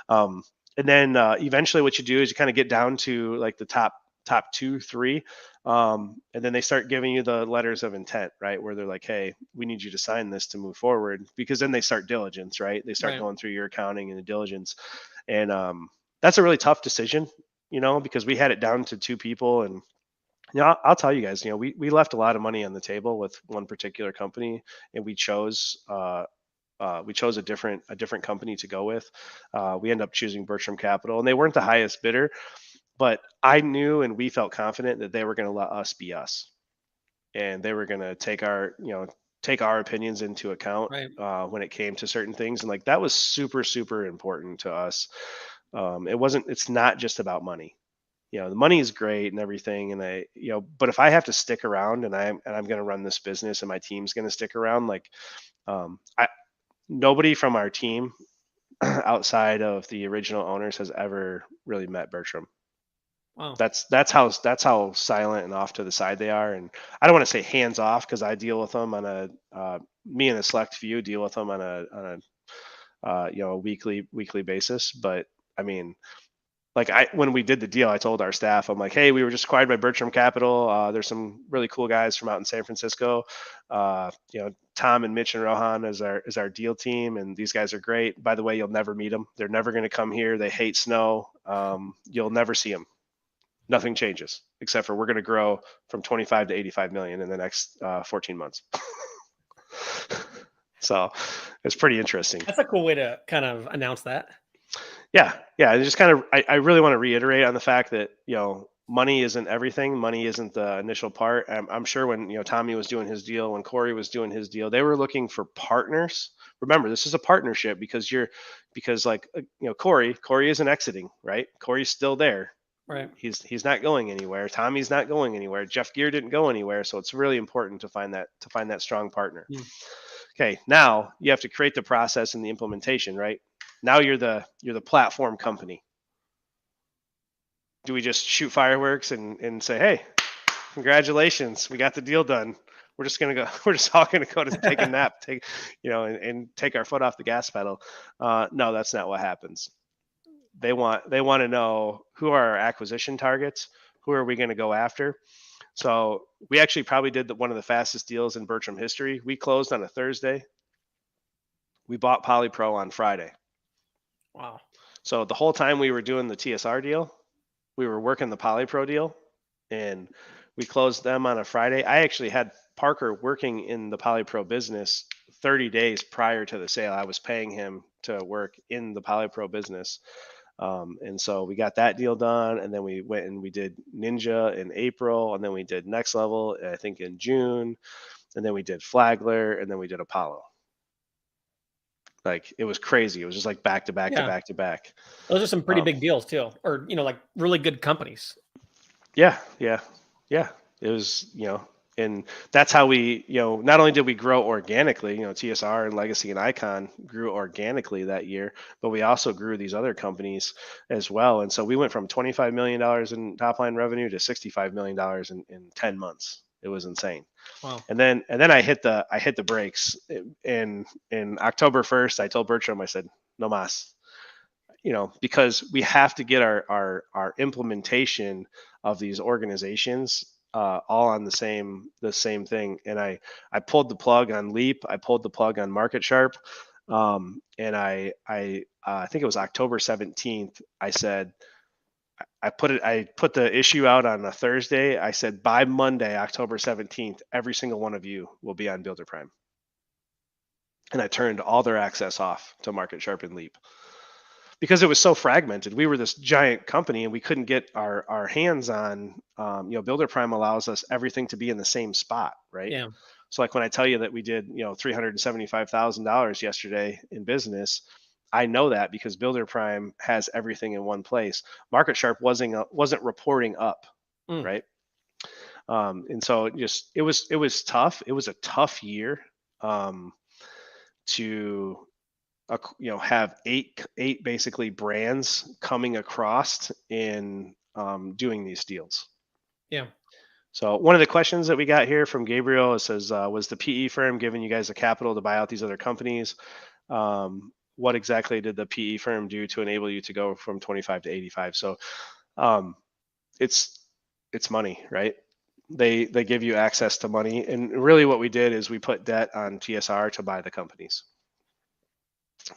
Um, and then eventually, what you do is you kind of get down to like the top two, three, and then they start giving you the letters of intent, right? Where they're like, "Hey, we need you to sign this to move forward," because then they start diligence, right? They start Right. going through your accounting and the diligence, and that's a really tough decision, because we had it down to two people, and I'll tell you guys, we left a lot of money on the table with one particular company, and we chose a different company to go with. We ended up choosing Bertram Capital, and they weren't the highest bidder, but I knew and we felt confident that they were going to let us be us, and they were going to take our opinions into account Right. when it came to certain things, and like that was super super important to us. It's not just about money. The money is great and everything, and but if I have to stick around and I'm going to run this business and my team's going to stick around, like I nobody from our team outside of the original owners has ever really met Bertram. Wow. That's how silent and off to the side they are, and I don't want to say hands off because I deal with them on a me and a select few deal with them on a weekly basis, but I mean, like when we did the deal, I told our staff, I'm like, hey, we were just acquired by Bertram Capital. There's some really cool guys from out in San Francisco. Tom and Mitch and Rohan is our deal team, and these guys are great. By the way, you'll never meet them. They're never going to come here. They hate snow. You'll never see them. Nothing changes except for we're going to grow from 25 to 85 million in the next 14 months. So it's pretty interesting. That's a cool way to kind of announce that. Yeah, yeah. I just kind of, I really want to reiterate on the fact that money isn't everything. Money isn't the initial part. I'm sure when Tommy was doing his deal, when Corey was doing his deal, they were looking for partners. Remember, this is a partnership because like Corey isn't exiting, right? Corey's still there. Right. He's not going anywhere. Tommy's not going anywhere. Jeff Gear didn't go anywhere. So it's really important to find that strong partner. Mm. Okay, now you have to create the process and the implementation, right? Now you're the platform company. Do we just shoot fireworks and say, hey, congratulations, we got the deal done? We're just all gonna go to take a nap, and take our foot off the gas pedal. No, that's not what happens. They want to know who are our acquisition targets, who are we going to go after. So we actually probably did one of the fastest deals in Bertram history. We closed on a Thursday. We bought Polypro on Friday. Wow. So the whole time we were doing the TSR deal, we were working the Polypro deal, and we closed them on a Friday. I actually had Parker working in the Polypro business 30 days prior to the sale. I was paying him to work in the Polypro business. And so we got that deal done, and then we went and we did Ninja in April, and then we did Next Level, I think in June, and then we did Flagler, and then we did Apollo. Like, it was crazy. It was just like back to back to back to back. Those are some pretty big deals too, or like really good companies. Yeah. It was, and that's how we, not only did we grow organically, TSR and Legacy and Icon grew organically that year, but we also grew these other companies as well. And so we went from $25 million in top line revenue to $65 million in 10 months. It was insane. Wow. And then I hit the brakes in October 1st. I told Bertram, I said, no mas, because we have to get our implementation of these organizations all on the same thing. And I pulled the plug on Leap. I pulled the plug on Market Sharp. And I think it was October 17th. I said, I put the issue out on a Thursday. I said, by Monday, October 17th, every single one of you will be on Builder Prime. And I turned all their access off to Market Sharp and Leap, because it was so fragmented. We were this giant company and we couldn't get our hands on, Builder Prime allows us everything to be in the same spot, right? Yeah. So like when I tell you that we did, $375,000 yesterday in business, I know that because Builder Prime has everything in one place. Market Sharp wasn't reporting up, right? And so it was tough. It was a tough year to have eight basically brands coming across in doing these deals. Yeah. So one of the questions that we got here from Gabriel, it says, was the PE firm giving you guys the capital to buy out these other companies? What exactly did the PE firm do to enable you to go from 25 to 85? So it's money, right? They give you access to money. And really what we did is we put debt on TSR to buy the companies.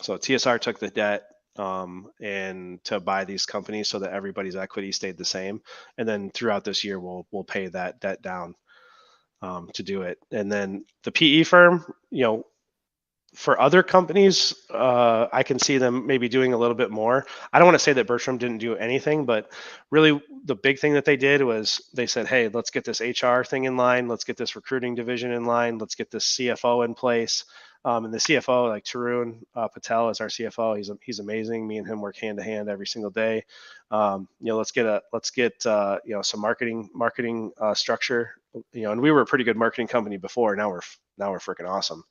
So TSR took the debt and to buy these companies so that everybody's equity stayed the same. And then throughout this year, we'll pay that debt down to do it. And then the PE firm, for other companies, I can see them maybe doing a little bit more. I don't want to say that Bertram didn't do anything, but really the big thing that they did was they said, hey, let's get this HR thing in line. Let's get this recruiting division in line. Let's get this CFO in place. And the CFO, like Tarun Patel, is our CFO. He's amazing. Me and him work hand to hand every single day. Let's get some marketing structure. And we were a pretty good marketing company before. Now we're freaking awesome.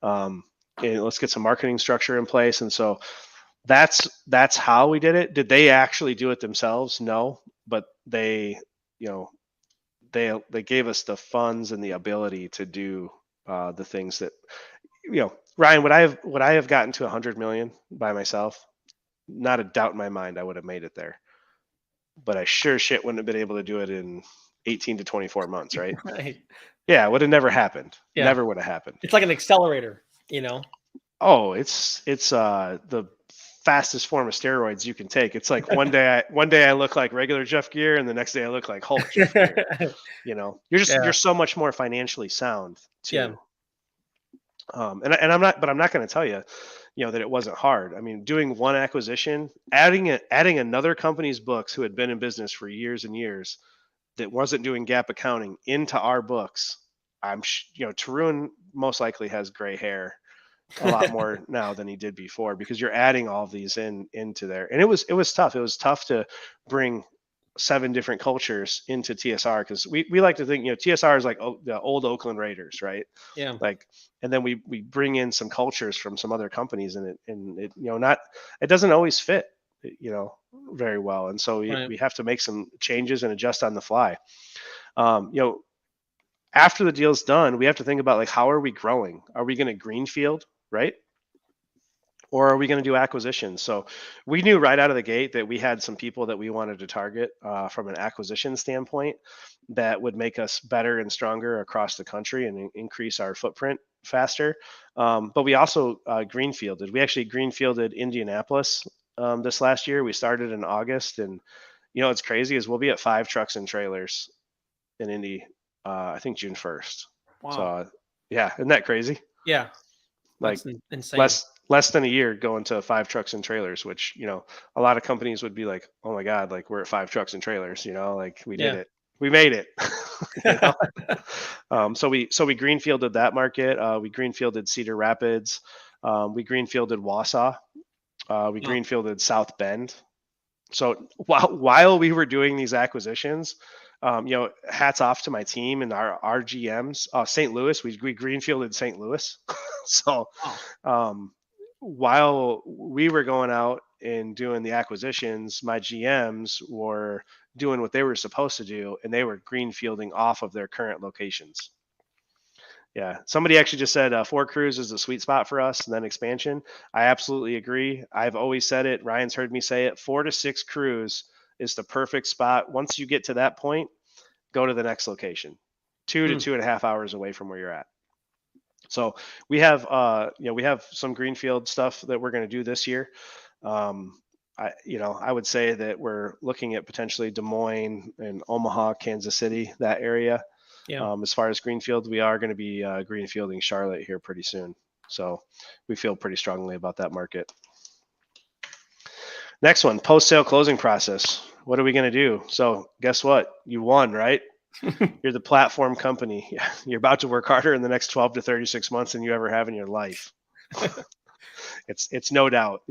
And let's get some marketing structure in place. And so that's how we did it. Did they actually do it themselves? No, but they gave us the funds and the ability to do the things that, Ryan, would I have gotten to 100 million by myself? Not a doubt in my mind I would have made it there. But I sure shit wouldn't have been able to do it in 18 to 24 months, right? Right. Yeah, it would have never happened. Yeah. Never would have happened. It's like an accelerator, Oh, it's the fastest form of steroids you can take. It's like one day I look like regular Jeff Gear, and the next day I look like Hulk Jeff Gear. You're so much more financially sound too. Yeah. I'm not going to tell you, that it wasn't hard. I mean, doing one acquisition, adding another company's books who had been in business for years and years that wasn't doing gap accounting into our books. Tarun most likely has gray hair a lot more now than he did before, because you're adding all of these into there. And it was tough. It was tough to bring 7 different cultures into TSR, because we like to think, TSR is like the old Oakland Raiders, right? Yeah. Like, and then we bring in some cultures from some other companies, and it not it doesn't always fit, very well. And so Right. we have to make some changes and adjust on the fly. um, you know After the deal's done, we have to think about, like, how are we growing? Are we going to greenfield, right? Or are we going to do acquisitions? So we knew right out of the gate that we had some people that we wanted to target, from an acquisition standpoint, that would make us better and stronger across the country and increase our footprint faster. But we also greenfielded. We actually greenfielded Indianapolis, this last year. We started in August, and it's crazy is we'll be at 5 trucks and trailers in Indy, I think June 1st. So Wow. yeah, isn't that crazy? Yeah. Like, That's insane. less than a year going to 5 trucks and trailers, which, a lot of companies would be like, oh my god, like, we're at 5 trucks and trailers, like, we did Yeah. it, we made it. you know so we greenfielded that market. We greenfielded Cedar Rapids. We greenfielded Wausau. We Wow. greenfielded South Bend. So while we were doing these acquisitions, hats off to my team and our GMs. St. Louis, we greenfielded St. Louis. So Wow. um, while we were going out and doing the acquisitions, my GMs were doing what they were supposed to do, and they were greenfielding off of their current locations. Yeah, somebody actually just said 4 crews is the sweet spot for us, and then expansion. I absolutely agree. I've always said it. Ryan's heard me say it. 4 to 6 crews is the perfect spot. Once you get to that point, go to the next location. 2 to Hmm. 2.5 hours away from where you're at. So we have some greenfield stuff that we're going to do this year. I would say that we're looking at potentially Des Moines and Omaha, Kansas City, that area. Yeah. As far as greenfield, we are going to be greenfielding Charlotte here pretty soon. So we feel pretty strongly about that market. Next one, post-sale closing process. What are we going to do? So guess what? You won, right? You're the platform company. You're about to work harder in the next 12 to 36 months than you ever have in your life. It's no doubt.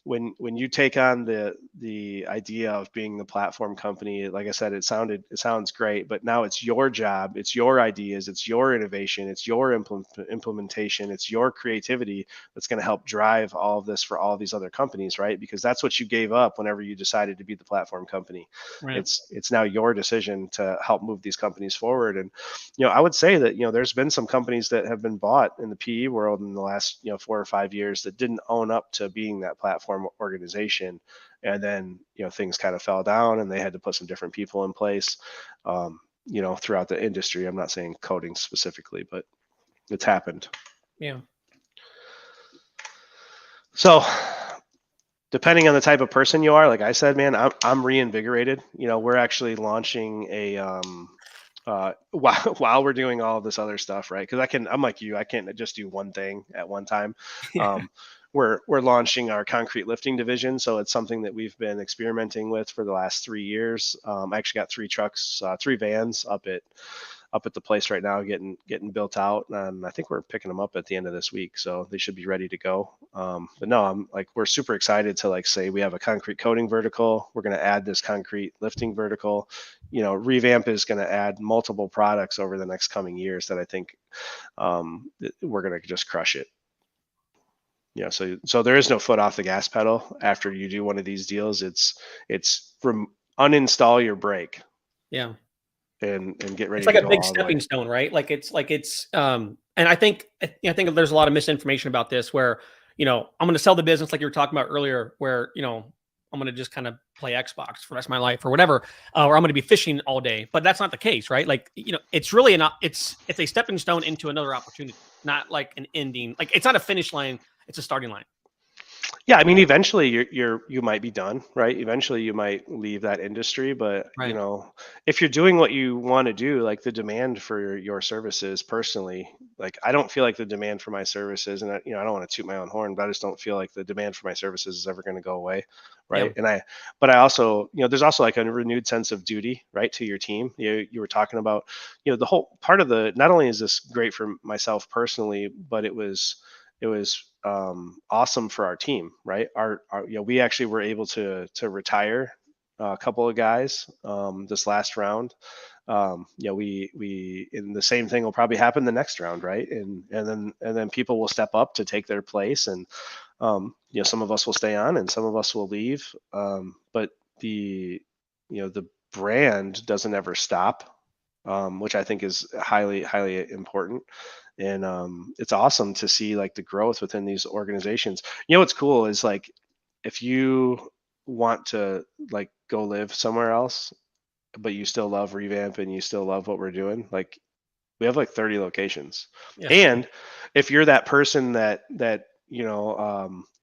When you take on the idea of being the platform company, like I said, it sounds great, but now it's your job, it's your ideas, it's your innovation, it's your implementation, it's your creativity that's going to help drive all of this for all of these other companies, right? Because that's what you gave up whenever you decided to be the platform company. Right. It's now your decision to help move these companies forward. And I would say that there's been some companies that have been bought in the PE world in the last 4 or 5 years that didn't own up to being that platform organization, and then things kind of fell down, and they had to put some different people in place, throughout the industry. I'm not saying coding specifically, but it's happened. Yeah. So depending on the type of person you are, like I said, man, I'm reinvigorated. We're actually launching a while we're doing all of this other stuff, right? Because I'm like you, I can't just do one thing at one time. Yeah. We're launching our concrete lifting division, so it's something that we've been experimenting with for the last 3 years. I actually got 3 trucks, 3 vans up at the place right now, getting built out, and I think we're picking them up at the end of this week, so they should be ready to go. But no, we're super excited to say we have a concrete coating vertical. We're going to add this concrete lifting vertical. Revamp is going to add multiple products over the next coming years that I think we're going to just crush it. So there is no foot off the gas pedal after you do one of these deals. It's uninstall your brake. Yeah. And get ready It's like to a go big all the way. stepping stone, right? And I think there's a lot of misinformation about this where, I'm going to sell the business like you were talking about earlier, where, I'm going to just kind of play Xbox for the rest of my life or whatever, or I'm going to be fishing all day. But that's not the case, right? It's really it's a stepping stone into another opportunity, not like an ending. Like, it's not a finish line, it's a starting line. Yeah, I mean, eventually you might be done, right? Eventually you might leave that industry, but Right. if you're doing what you want to do, like the demand for your services personally, like I don't feel like the demand for my services, and I don't want to toot my own horn, but I just don't feel like the demand for my services is ever going to go away, Yeah. right? But I also, there's also like a renewed sense of duty, right, to your team. You were talking about, the whole part of not only is this great for myself personally, but it was awesome for our team, right? We actually were able to retire a couple of guys this last round. We and the same thing will probably happen the next round, right? And then people will step up to take their place, and some of us will stay on, and some of us will leave. But the brand doesn't ever stop, which I think is highly highly important. And it's awesome to see like the growth within these organizations. What's cool is like if you want to like go live somewhere else but you still love revamp and you still love what we're doing, like we have like 30 locations. Yeah. And if you're that person that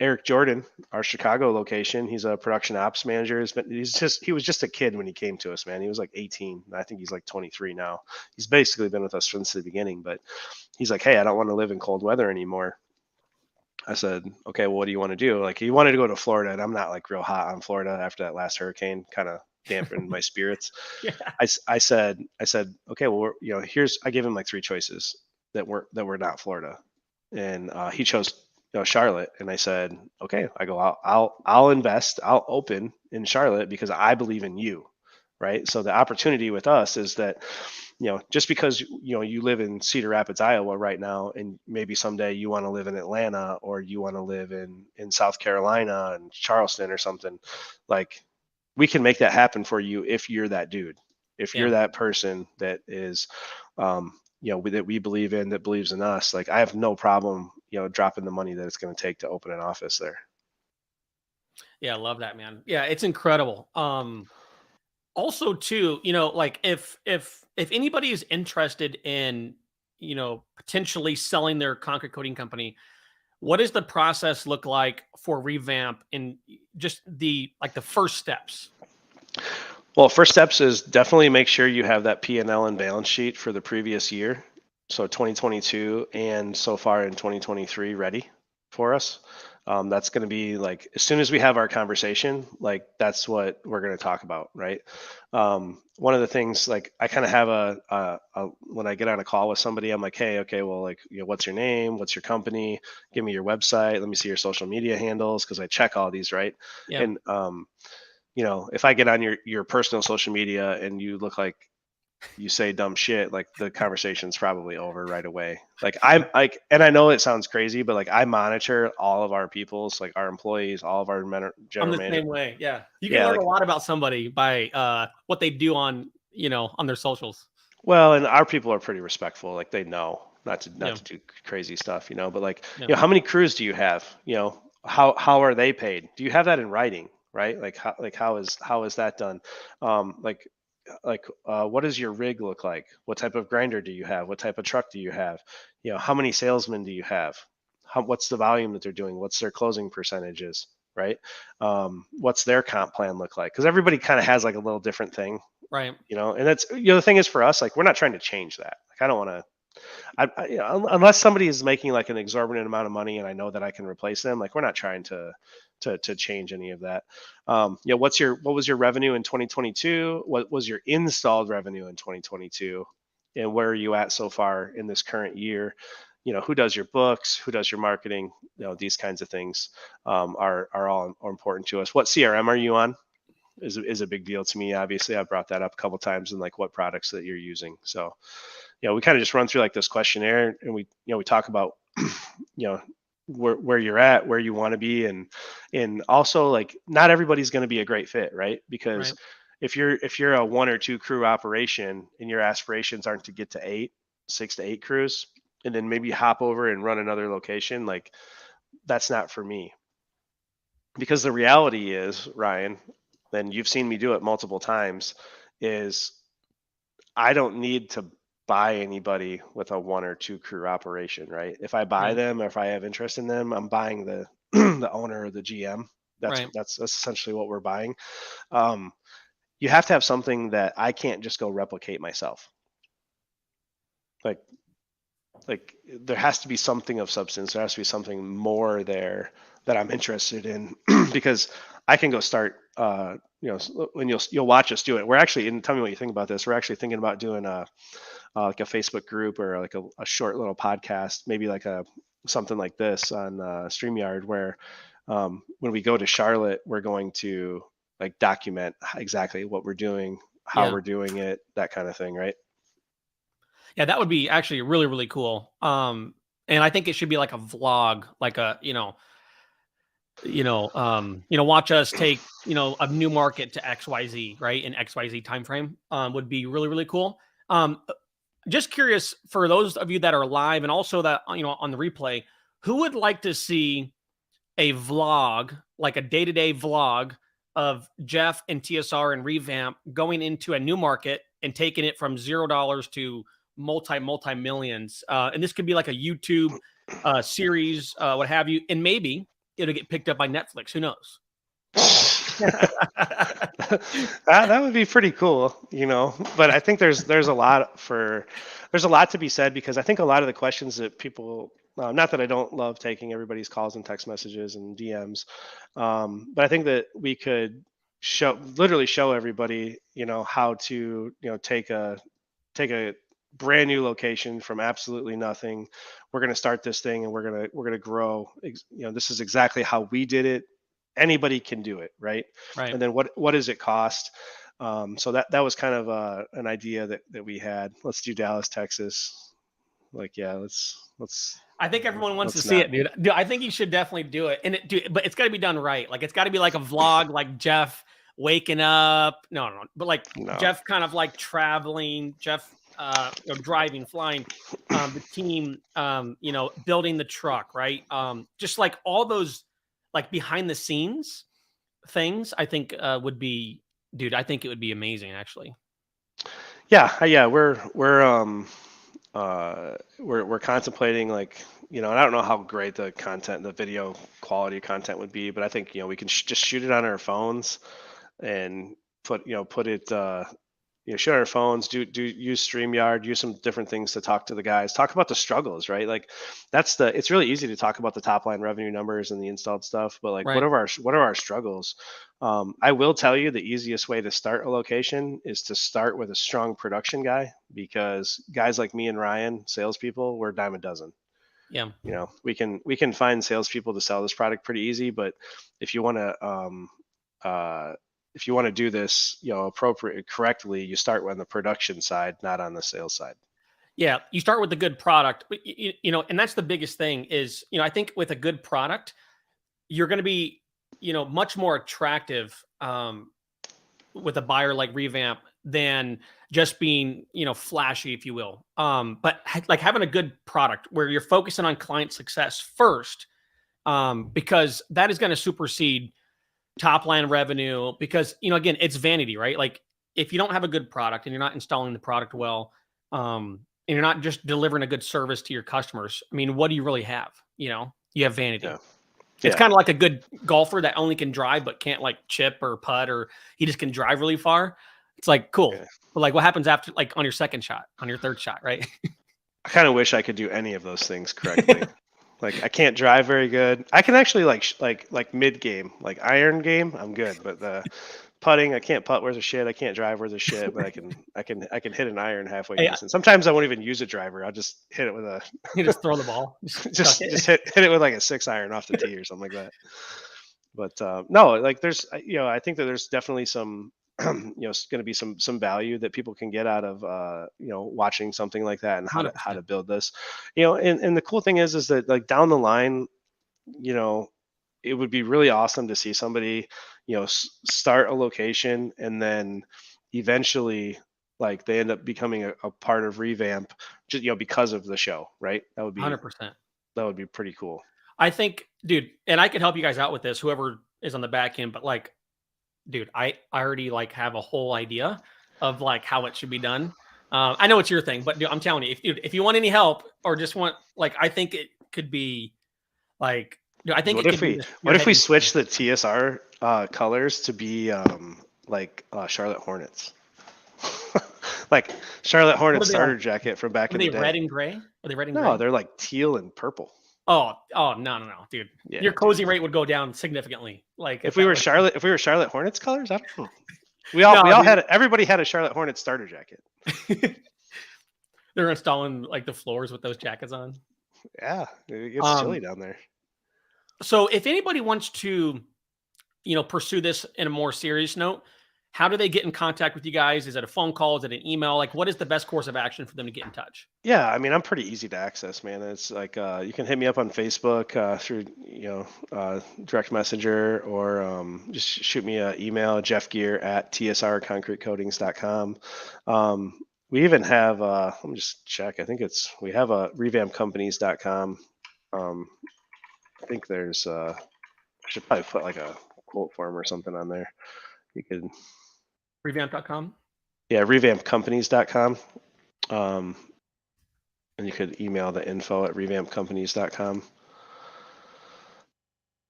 Eric Jordan, our Chicago location, he's a production ops manager. He was just a kid when he came to us, man. He was like 18. I think he's like 23 now. He's basically been with us since the beginning, but he's like, hey, I don't want to live in cold weather anymore. I said, okay, well, what do you want to do? Like, he wanted to go to Florida, and I'm not like real hot on Florida after that last hurricane, kind of dampened my spirits. Yeah. I said, okay, well, I gave him like three choices that were not Florida, and he chose Charlotte. And I said, okay, I'll invest, I'll open in Charlotte because I believe in you, right? So the opportunity with us is that just because you live in Cedar Rapids, Iowa right now, and maybe someday you want to live in Atlanta or you want to live in South Carolina and Charleston or something, like we can make that happen for you if you're that dude, if Yeah. you're that person that is that we believe in, that believes in us. Like I have no problem dropping the money that it's going to take to open an office there. Yeah, I love that, man. Yeah, it's incredible. Also too, like if anybody is interested in, potentially selling their concrete coating company, what does the process look like for revamp in just the first steps? Well, first steps is definitely make sure you have that P&L and balance sheet for the previous year. So 2022 and so far in 2023 ready for us. That's going to be like, as soon as we have our conversation, like that's what we're going to talk about, right? One of the things, like I kind of have when I get on a call with somebody, I'm like, hey, okay, well, like, what's your name? What's your company? Give me your website. Let me see your social media handles. Cause I check all these, right? Yeah. And, if I get on your personal social media and you look like you say dumb shit, like the conversation's probably over right away. Like I'm like, and I know it sounds crazy, but like I monitor all of our people's, like our employees, all of our I'm general the manager. same way. Yeah. You can Yeah, learn like, a lot about somebody by what they do on, on their socials. well, and our people are pretty respectful. Like they know not Yeah. to do crazy stuff, but like, Yeah. how many crews do you have? How are they paid? Do you have that in writing? Right? Like how is that done? What does your rig look like? What type of grinder do you have? What type of truck do you have? How many salesmen do you have? What's the volume that they're doing? What's their closing percentages? Right? What's their comp plan look like? Because everybody kind of has like a little different thing, Right. and that's, the thing is for us, like we're not trying to change that. Like I don't want to, unless somebody is making like an exorbitant amount of money and I know that I can replace them, like we're not trying to change any of that. What was your revenue in 2022? What was your installed revenue in 2022? And where are you at so far in this current year? Who does your books? Who does your marketing? These kinds of things are all important to us. What CRM are you on? Is a big deal to me. Obviously, I've brought that up a couple times, and like what products that you're using. So, we kind of just run through like this questionnaire, and we talk about, where you're at, where you want to be, and also like not everybody's going to be a great fit, right? Because Right. if you're a one or two crew operation and your aspirations aren't to get to 6 to 8 crews, and then maybe hop over and run another location, like that's not for me. Because the reality is, Ryan, and you've seen me do it multiple times, is I don't need to buy anybody with a one or two crew operation, right? If I buy Right. them or if I have interest in them, I'm buying the the owner or the GM. That's Right. that's that's essentially what we're buying. Um, you have to have something that I can't just go replicate myself. Like like there has to be something of substance. There has to be something more there that I'm interested in because I can go start. When you'll watch us do it. We're actually, and tell me what you think about this. We're actually thinking about doing like a Facebook group or like a short little podcast, maybe like a something like this on StreamYard, where when we go to Charlotte, we're going to like document exactly what we're doing, how Yeah. we're doing it, that kind of thing, right? Yeah, that would be actually really, really cool. And I think it should be like a vlog, like a, watch us take, a new market to XYZ, right? In XYZ timeframe, would be really, really cool. Um, just curious for those of you that are live and also that, on the replay, who would like to see a vlog, like a day-to-day vlog of Jeff and TSR and Revamp going into a new market and taking it from $0 to multi millions. And this could be like a YouTube series, what have you, and maybe it'll get picked up by Netflix. Who knows? That would be pretty cool, but I think there's a lot to be said, because I think a lot of the questions that people, not that I don't love taking everybody's calls and text messages and DMs, but I think that we could literally show everybody, how to, take a brand new location from absolutely nothing. We're going to start this thing and we're going to grow. This is exactly how we did it. Anybody can do it, right? Right. And then what does it cost? So that was kind of an idea that we had. Let's do Dallas, Texas. Like, yeah, let's I think everyone wants to let's see not. it, dude. Dude, I think you should definitely do it. But it's got to be done right. Like it's got to be like a vlog, like Jeff waking up. No, but like No. Jeff kind of like traveling, Jeff driving, flying, the team, building the truck, right? Just like all those like behind the scenes things, I think would be, dude. I think it would be amazing, actually. Yeah. We're contemplating, like, and I don't know how great the video quality content would be, but I think, we can just shoot it on our phones and put it, shoot on our phones, use StreamYard, use some different things to talk to the guys, talk about the struggles, right? Like it's really easy to talk about the top line revenue numbers and the installed stuff, but like, Right. what are our struggles? I will tell you, the easiest way to start a location is to start with a strong production guy, because guys like me and Ryan, salespeople, we're a dime a dozen. Yeah. We can find salespeople to sell this product pretty easy, but if you want to do this, appropriate correctly, you start on the production side, not on the sales side. Yeah, you start with a good product, but and that's the biggest thing is, I think with a good product, you're going to be, much more attractive with a buyer like Revamp than just being, flashy, if you will. But like having a good product where you're focusing on client success first, because that is going to supersede top line revenue. Because again, it's vanity, right? Like if you don't have a good product and you're not installing the product well, and you're not just delivering a good service to your customers, I mean, what do you really have? You have vanity. Yeah. It's Yeah. kind of like a good golfer that only can drive but can't like chip or putt, or he just can drive really far. It's like cool. Yeah. But like what happens after, like on your second shot, on your third shot, right? I kind of wish I could do any of those things correctly. Like, I can't drive very good. I can actually like mid game, like iron game, I'm good, but the putting, I can't putt worth a shit. I can't drive worth a shit, but I can hit an iron halfway Hey, decent. Sometimes I won't even use a driver. I'll just hit it with a you just throw the ball. just hit it with like a 6 iron off the tee or something like that. But no, like there's, I think that there's definitely some, going to be some value that people can get out of, watching something like that and how to 100%. build this, and the cool thing is that, like, down the line, you know, it would be really awesome to see somebody, start a location and then eventually, like, they end up becoming a part of Revamp, just, because of the show, right? That would be 100%. pretty cool. I think, dude, and I could help you guys out with this, whoever is on the back end, but like, dude, I already like have a whole idea of like how it should be done. I know it's your thing, but dude, I'm telling you, if you want any help or just want, like, I think it could be like, dude, I think What it if could be we the switch the TSR colors to be like Charlotte Hornets? like Charlotte What Hornet are they like? starter jacket from back What are in the they, day. red and gray? Are they red and No, gray? they're like teal and purple. Oh, no, dude. Yeah, Your dude. cozy rate would go down significantly. Like if If we that were was Charlotte Hornets colors, I don't know. no, We all dude. had everybody had a Charlotte Hornets starter jacket. They're installing like the floors with those jackets on. Yeah, it gets chilly Um, down there. so if anybody wants to, pursue this in a more serious note, how do they get in contact with you guys? Is it a phone call? Is it an email? Like, what is the best course of action for them to get in touch? Yeah, I mean, I'm pretty easy to access, man. It's like you can hit me up on Facebook through direct messenger, or just shoot me an email, jeffgear@tsrconcretecoatings.com. We even have let me just check. I think we have a revampcompanies.com. I think there's I should probably put like a quote form or something on there. You could Revamp.com. revampcompanies.com. Um, and you could email the info@revampcompanies.com.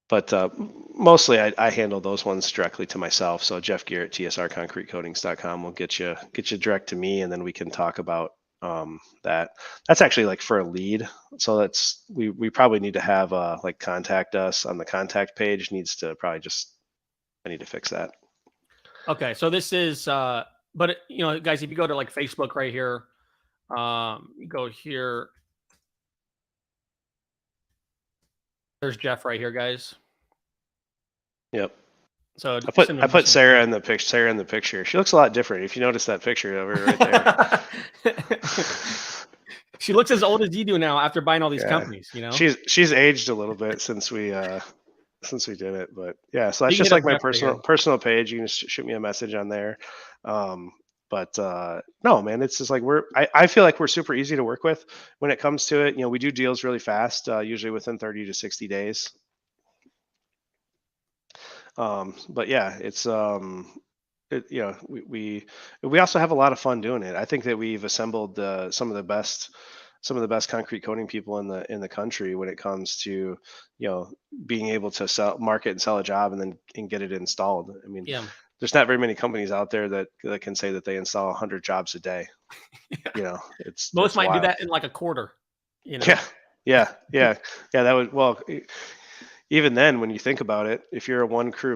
But mostly I handle those ones directly to myself. So Jeff Gear at tsrconcretecoatings.com will get you direct to me, and then we can talk about that. That's actually like for a lead. So that's we probably need to have like contact us on the contact page. Needs to probably just I need to fix that. Okay, so this is but guys, if you go to like Facebook right here, you go here. There's Jeff right here, guys. Yep. So I put Sarah in the picture. Sarah in the picture. She looks a lot different. If you notice that picture over right there. She looks as old as you do now after buying all these companies. She's aged a little bit since we did it, but yeah. So that's just like my personal page. You can shoot me a message on there. But no, man, it's just like I feel like we're super easy to work with when it comes to it. We do deals really fast, usually within 30 to 60 days. But yeah, it's we also have a lot of fun doing it. I think that we've assembled some of the best concrete coating people in the country when it comes to being able to market and sell a job and get it installed. I mean, there's not very many companies out there that can say that they install 100 jobs a day. It's most might wild. do that in like a quarter. Yeah. That would even then, when you think about it, if you're a one crew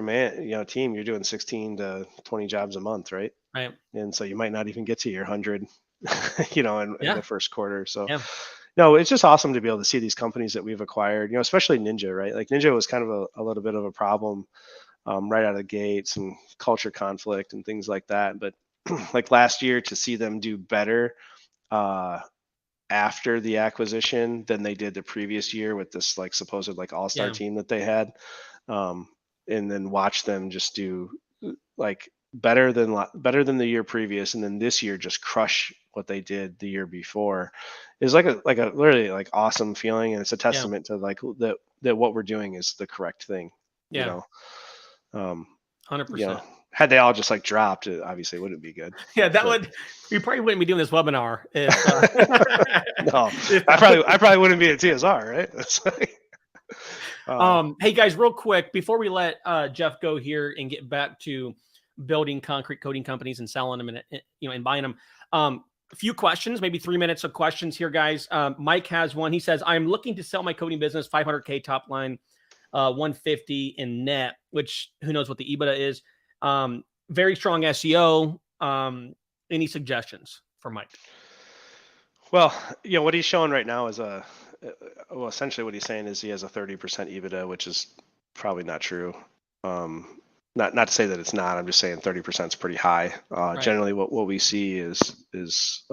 team, you're doing 16 to 20 jobs a month, right? Right. And so you might not even get to your 100, in the first quarter. So, no, it's just awesome to be able to see these companies that we've acquired, especially Ninja, right? Like Ninja was kind of a little bit of a problem right out of the gates, and culture conflict and things like that. But like last year, to see them do better after the acquisition than they did the previous year with this like supposed like all-star team that they had, and then watch them just do like better than the year previous, and then this year just crush what they did the year before is like a literally like awesome feeling, and it's a testament to like that what we're doing is the correct thing. 100%. Had they all just like dropped, it obviously wouldn't be good. Yeah, we probably wouldn't be doing this webinar if no, I probably wouldn't be at TSR, right? That's hey guys, real quick before we let Jeff go here and get back to building concrete coating companies and selling them and buying them, a few questions, maybe 3 minutes of questions here, guys. Mike has one. He says, I'm looking to sell my coating business, 500K top line, 150 in net, which who knows what the EBITDA is. Very strong SEO. Any suggestions for Mike? Well, what he's showing right now is essentially what he's saying is he has a 30% EBITDA, which is probably not true. Not to say that it's not. I'm just saying 30% is pretty high. Right. Generally, what we see is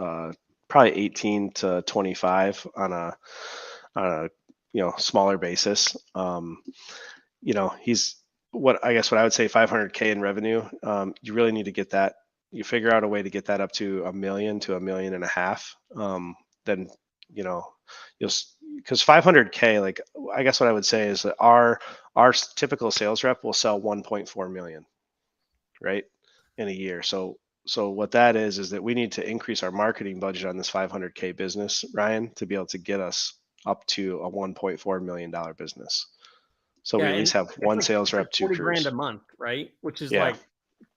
probably 18 to 25 on a smaller basis. He's what I would say 500K in revenue. You really need to get that. You figure out a way to get that up to $1 million to $1.5 million. Then you'll, because 500K, like I guess what I would say is that our typical sales rep will sell 1.4 million, right, in a year. So what that is that we need to increase our marketing budget on this 500K business, Ryan, to be able to get us up to a $1.4 million business. So we at least have one like sales rep, 2 40 crews. grand a month, right? Which is like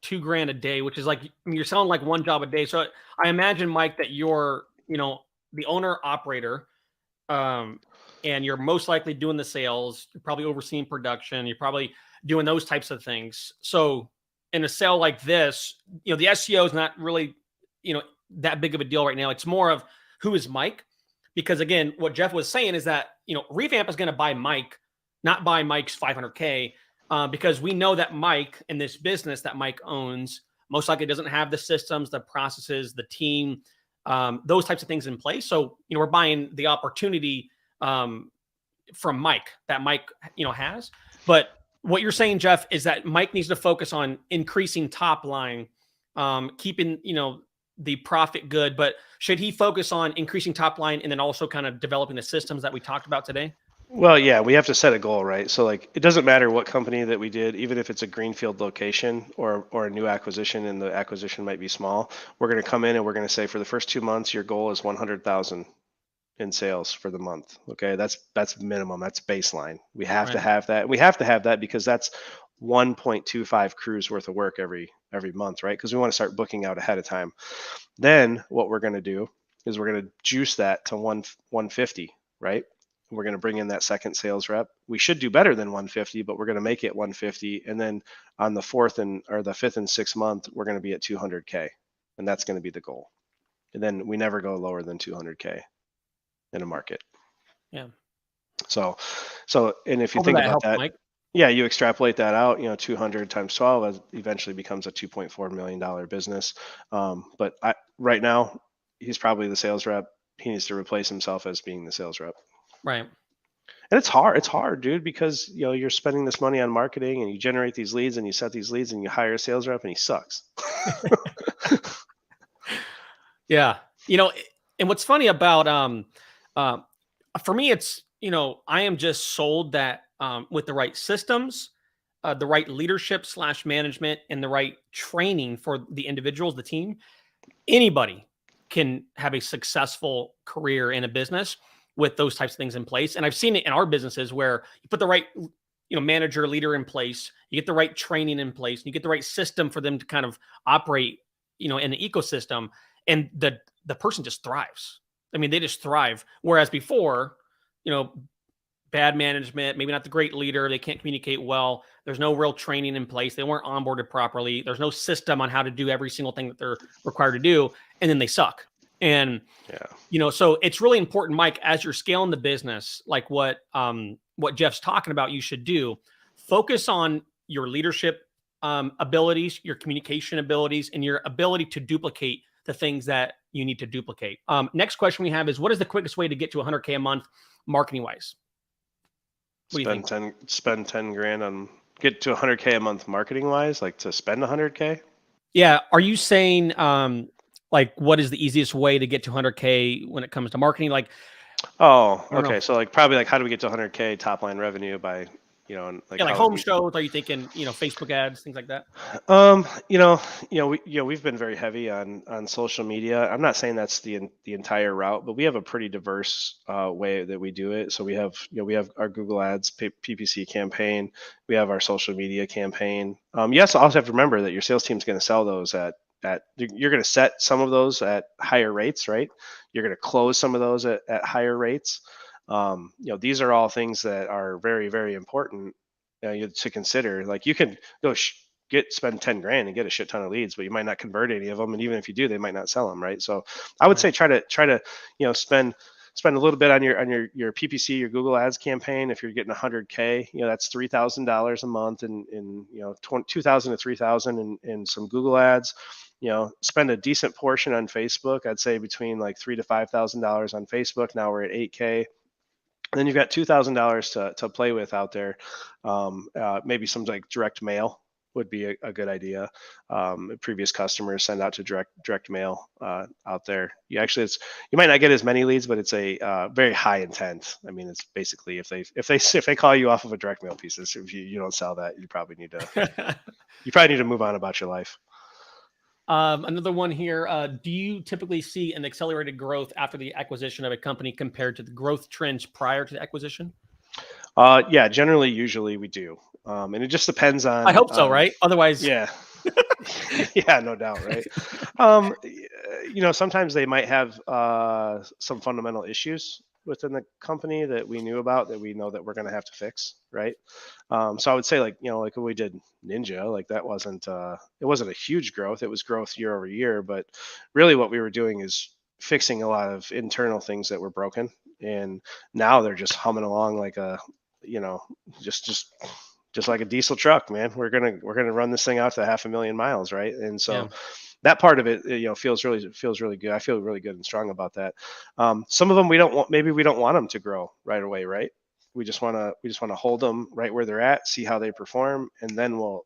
$2,000 a day, which is like, I mean, you're selling like one job a day. So I imagine, Mike, that you're, the owner operator, um, and you're most likely doing the sales. You're probably overseeing production. You're probably doing those types of things. So in a sale like this, the SEO is not really, that big of a deal right now. It's more of who is Mike, because again, what Jeff was saying is that, Revamp is going to buy Mike, not buy Mike's 500K, because we know that Mike in this business that Mike owns most likely doesn't have the systems, the processes, the team, those types of things in place. So, we're buying the opportunity from Mike that Mike, has. But what you're saying, Jeff, is that Mike needs to focus on increasing top line, keeping, the profit good. But should he focus on increasing top line and then also kind of developing the systems that we talked about today? Well, yeah, we have to set a goal, right? So like it doesn't matter what company that we did, even if it's a greenfield location or a new acquisition and the acquisition might be small, we're going to come in and we're going to say for the first 2 months your goal is 100,000 in sales for the month. Okay? That's minimum, that's baseline. We have to have that. We have to have that because that's 1.25 crews worth of work every month, right? Because we want to start booking out ahead of time. Then what we're going to do is we're going to juice that to 150, right? We're going to bring in that second sales rep. We should do better than 150, but we're going to make it 150. And then on the the fifth and sixth month, we're going to be at 200K. And that's going to be the goal. And then we never go lower than 200K in a market. Yeah. So, and if you think about that, Mike? Yeah, you extrapolate that out, 200 times 12 eventually becomes a $2.4 million business. But right now, he's probably the sales rep. He needs to replace himself as being the sales rep. Right. And it's hard, dude, because you're spending this money on marketing and you generate these leads and you set these leads and you hire a sales rep and he sucks. Yeah. And what's funny about for me, it's, I am just sold that with the right systems, the right leadership / management, and the right training for the individuals, the team, anybody can have a successful career in a business with those types of things in place. And I've seen it in our businesses where you put the right, manager, leader in place, you get the right training in place, and you get the right system for them to kind of operate, in an ecosystem, and the person just thrives. I mean, they just thrive. Whereas before, bad management, maybe not the great leader, they can't communicate well, there's no real training in place, they weren't onboarded properly, there's no system on how to do every single thing that they're required to do, and then they suck. And so it's really important, Mike, as you're scaling the business, like what Jeff's talking about, you should do, focus on your leadership abilities, your communication abilities, and your ability to duplicate the things that you need to duplicate. Next question we have is, what is the quickest way to get to 100K a month marketing wise? Spend 10 grand on get to 100K a month marketing wise, like to spend 100K. Yeah. Are you saying, like, what is the easiest way to get to 100K when it comes to marketing? Like, oh, okay. So like probably like, how do we get to 100K top line revenue by, like home shows? Are you thinking, Facebook ads, things like that? We've been very heavy on social media. I'm not saying that's the entire route, but we have a pretty diverse way that we do it. So we have our Google Ads PPC campaign. We have our social media campaign. You also have to remember that your sales team is going to sell those at you're going to set some of those at higher rates, right? You're going to close some of those at higher rates. These are all things that are very, very important to consider. Like you can go spend 10 grand and get a shit ton of leads, but you might not convert any of them. And even if you do, they might not sell them. Right. So I would say try to, spend a little bit on your PPC, your Google Ads campaign. If you're getting 100K, that's $3,000 a month and $2,000 to $3,000 in some Google Ads. Spend a decent portion on Facebook. I'd say between like $3,000 to $5,000 on Facebook. Now we're at 8K. And then you've got $2,000 to play with out there. Maybe some like direct mail would be a good idea. Previous customers send out to direct mail out there. You might not get as many leads, but it's a very high intent. I mean, it's basically if they call you off of a direct mail piece, if you don't sell that, you probably need to move on about your life. Another one here. Do you typically see an accelerated growth after the acquisition of a company compared to the growth trends prior to the acquisition? Yeah, usually we do. And it just depends on. I hope so, right? Otherwise, yeah. Yeah, no doubt, right? Sometimes they might have some fundamental issues within the company that we knew about that we know that we're going to have to fix, right? So I would say, like, like when we did Ninja, like that wasn't it wasn't a huge growth. It was growth year over year, but really what we were doing is fixing a lot of internal things that were broken, and now they're just humming along like a, you know, just like a diesel truck, man. We're gonna run this thing out to 500,000 miles, right? And Yeah. so that part of it, feels really good. I feel really good and strong about that. Some of them we don't want. Maybe we don't want them to grow right away, right? We just want to hold them right where they're at, see how they perform, and then we'll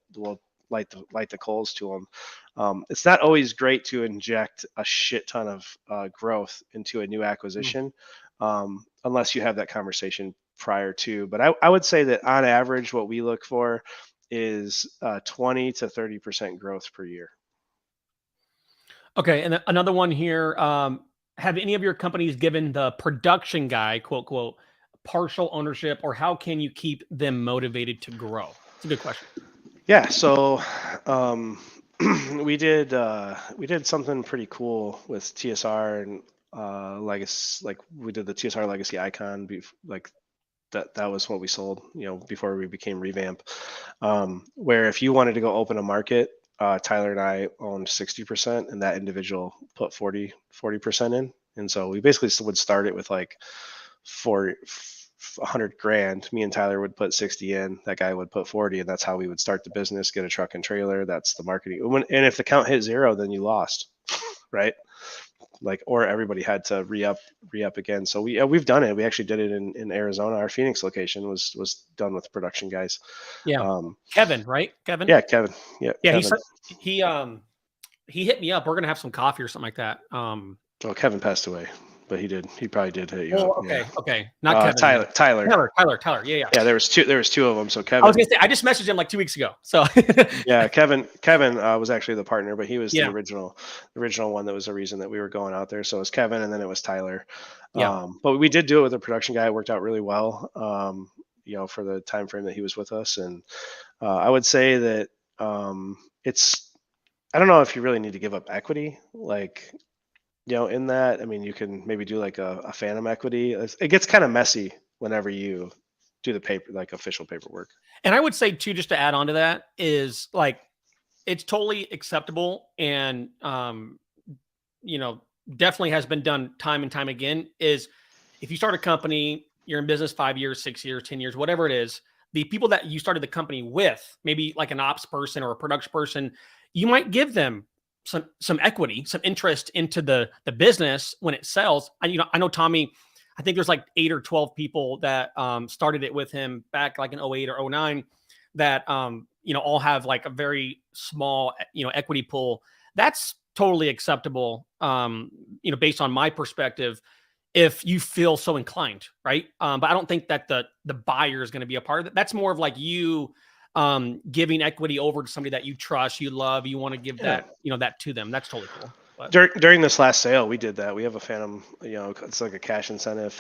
light the coals to them. It's not always great to inject a shit ton of growth into a new Mm. acquisition, unless you have that conversation prior to. But I would say that on average, what we look for is 20 to 30% growth per year. Okay, and another one here. Have any of your companies given the production guy, quote, quote, partial ownership, or how can you keep them motivated to grow? It's a good question. Yeah, so um, we did something pretty cool with TSR and legacy. Like we did the TSR legacy icon, like that was what we sold, before we became Revamp. Where if you wanted to go open a market, Tyler and I owned 60%, and that individual put 40% in. And so we basically would start it with like 100 grand. Me and Tyler would put 60 in. That guy would put 40, and that's how we would start the business. Get a truck and trailer. That's the marketing. And if the count hit zero, then you lost, right? Like, or everybody had to re-up again. So we've done it. We actually did it in Arizona. Our Phoenix location was done with production guys. Yeah. Um, Kevin, right? Kevin? yeah, Kevin. Yeah, Yeah, Kevin. he he hit me up. We're gonna have some coffee or something like that. Oh, Kevin passed away, but he did. He probably did hit you up. Oh, Yeah. okay. Not Kevin. Tyler. Tyler. Tyler. Yeah. Yeah, there was two. There was two of them. So I was Kevin. gonna say I just messaged him like 2 weeks ago. So Yeah, Kevin was actually the partner, but he was the yeah, original one that was the reason that we were going out there. So it was Kevin, and then it was Tyler. yeah. But we did do it with a production guy. It worked out really well. For the time frame that he was with us, and I would say that it's. I don't know if you really need to give up equity, like, in that. I mean, you can maybe do like a phantom equity. It gets kind of messy whenever you do the paper, like official paperwork. And I would say too, just to add on to that, is like it's totally acceptable and definitely has been done time and time again, is if you start a company, you're in business 5 years, 6 years, 10 years, whatever it is, the people that you started the company with, maybe like an ops person or a production person, you might give them some equity, some interest into the business when it sells. I know Tommy, I think there's like 8 or 12 people that started it with him back like in 08 or 09 that all have like a very small equity pool. That's totally acceptable, based on my perspective, if you feel so inclined, right? But I don't think that the buyer is going to be a part of it. That's more of like you giving equity over to somebody that you trust, you love, you want to give Yeah. that to them. That's totally cool. But During this last sale, we did that. We have a phantom, it's like a cash incentive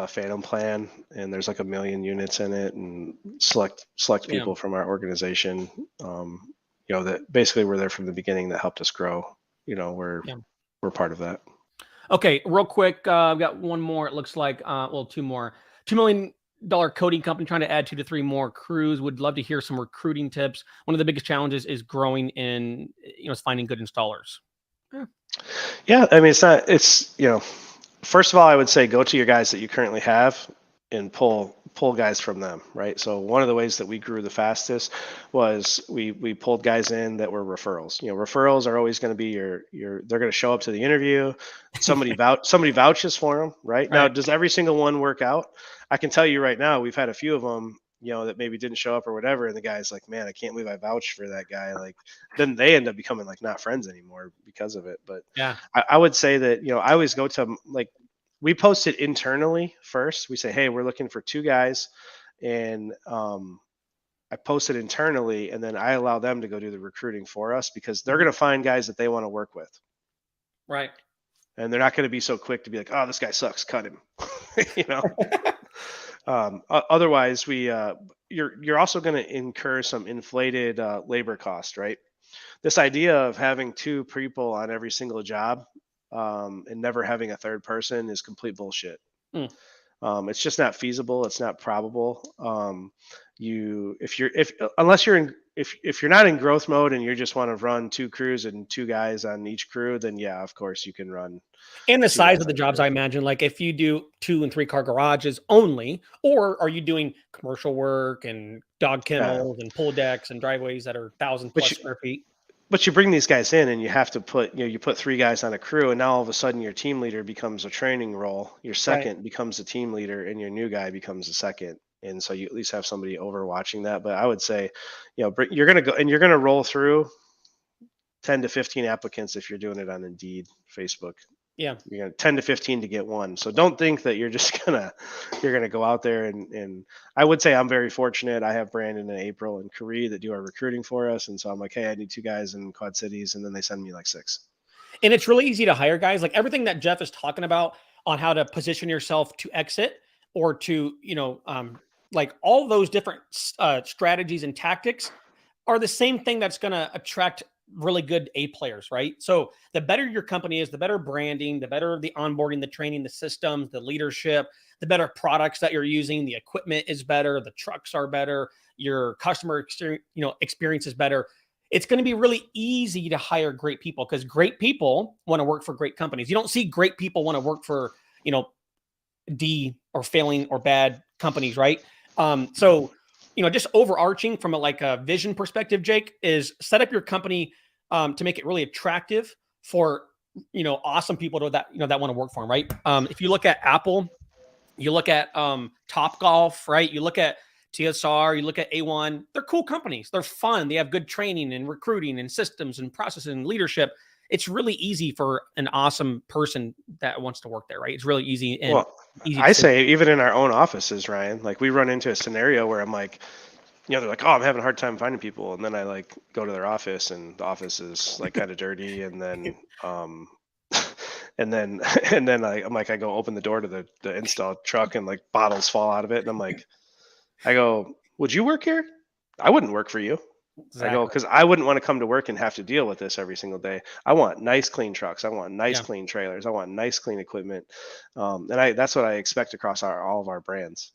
phantom plan, and there's like 1 million units in it, and select yeah. people from our organization, that basically were there from the beginning that helped us grow. We're part of that. Okay, real quick, I've got one more. It looks like, two more. $2 million coding company trying to add 2 to 3 more crews. Would love to hear some recruiting tips. One of the biggest challenges is growing is finding good installers. Yeah, I mean, first of all, I would say go to your guys that you currently have and pull guys from them, right? So one of the ways that we grew the fastest was we pulled guys in that were referrals. Referrals are always going to be they're going to show up to the interview. Somebody vouches for them, right? Now, does every single one work out? I can tell you right now, we've had a few of them, that maybe didn't show up or whatever, and the guy's like, man, I can't believe I vouched for that guy. Like, then they end up becoming like not friends anymore because of it. But Yeah. I would say that, I always go to, like, we post it internally first. We say, hey, we're looking for 2 guys, and I post it internally, and then I allow them to go do the recruiting for us, because they're going to find guys that they want to work with. Right. And they're not going to be so quick to be like, oh, this guy sucks, cut him. Otherwise, you're also going to incur some inflated labor cost, right? this idea of having two people on every single job, and never having a third person is complete bullshit. Mm. It's just not feasible. It's not probable. If unless you're in if you're not in growth mode and you just want to run two crews and two guys on each crew, then yeah, of course you can run And the two size guys of the on a jobs, crew. I imagine, like if you do 2 and 3 car garages only, or are you doing commercial work and dog Yeah, kennels and pool decks and driveways that are 1,000 but plus you square feet? but you bring these guys in and you have to put you put three guys on a crew, and now all of a sudden your team leader becomes a training role, your Right. second becomes a team leader, and your new guy becomes a second. And so you at least have somebody overwatching that. But I would say, you're going to go and you're going to roll through 10 to 15 applicants if you're doing it on Indeed, Facebook. Yeah. You're gonna 10 to 15 to get one. So don't think that you're gonna go out there and I would say I'm very fortunate. I have Brandon and April and Kari that do our recruiting for us. And so I'm like, hey, I need two guys in Quad Cities, and then they send me like six. And it's really easy to hire guys. Like everything that Jeff is talking about on how to position yourself to exit or to, like all those different strategies and tactics are the same thing that's going to attract really good A players, right? So the better your company is, the better branding, the better the onboarding, the training, the systems, the leadership, the better products that you're using, the equipment is better, the trucks are better, your customer experience is better. It's going to be really easy to hire great people because great people want to work for great companies. You don't see great people want to work for, D or failing or bad companies, right? So, just overarching from a vision perspective, Jake, is set up your company to make it really attractive for awesome people that want to work for them, right? If you look at Apple, you look at Top Golf, right? You look at TSR, you look at A1. They're cool companies. They're fun. They have good training and recruiting and systems and processes and leadership. It's really easy for an awesome person that wants to work there, right? It's really easy and Well, easy I to. say even in our own offices, Ryan, like we run into a scenario where I'm like, they're like, oh, I'm having a hard time finding people. And then I like go to their office, and the office is like kind of dirty. And then, and then, and then I'm like, I go open the door to the install truck, and like bottles fall out of it. And I go, would you work here? I wouldn't work for you. I go, Exactly. because I wouldn't want to come to work and have to deal with this every single day. I want nice, clean trucks. I want nice, Yeah. clean trailers. I want nice, clean equipment. That's what I expect across all of our brands.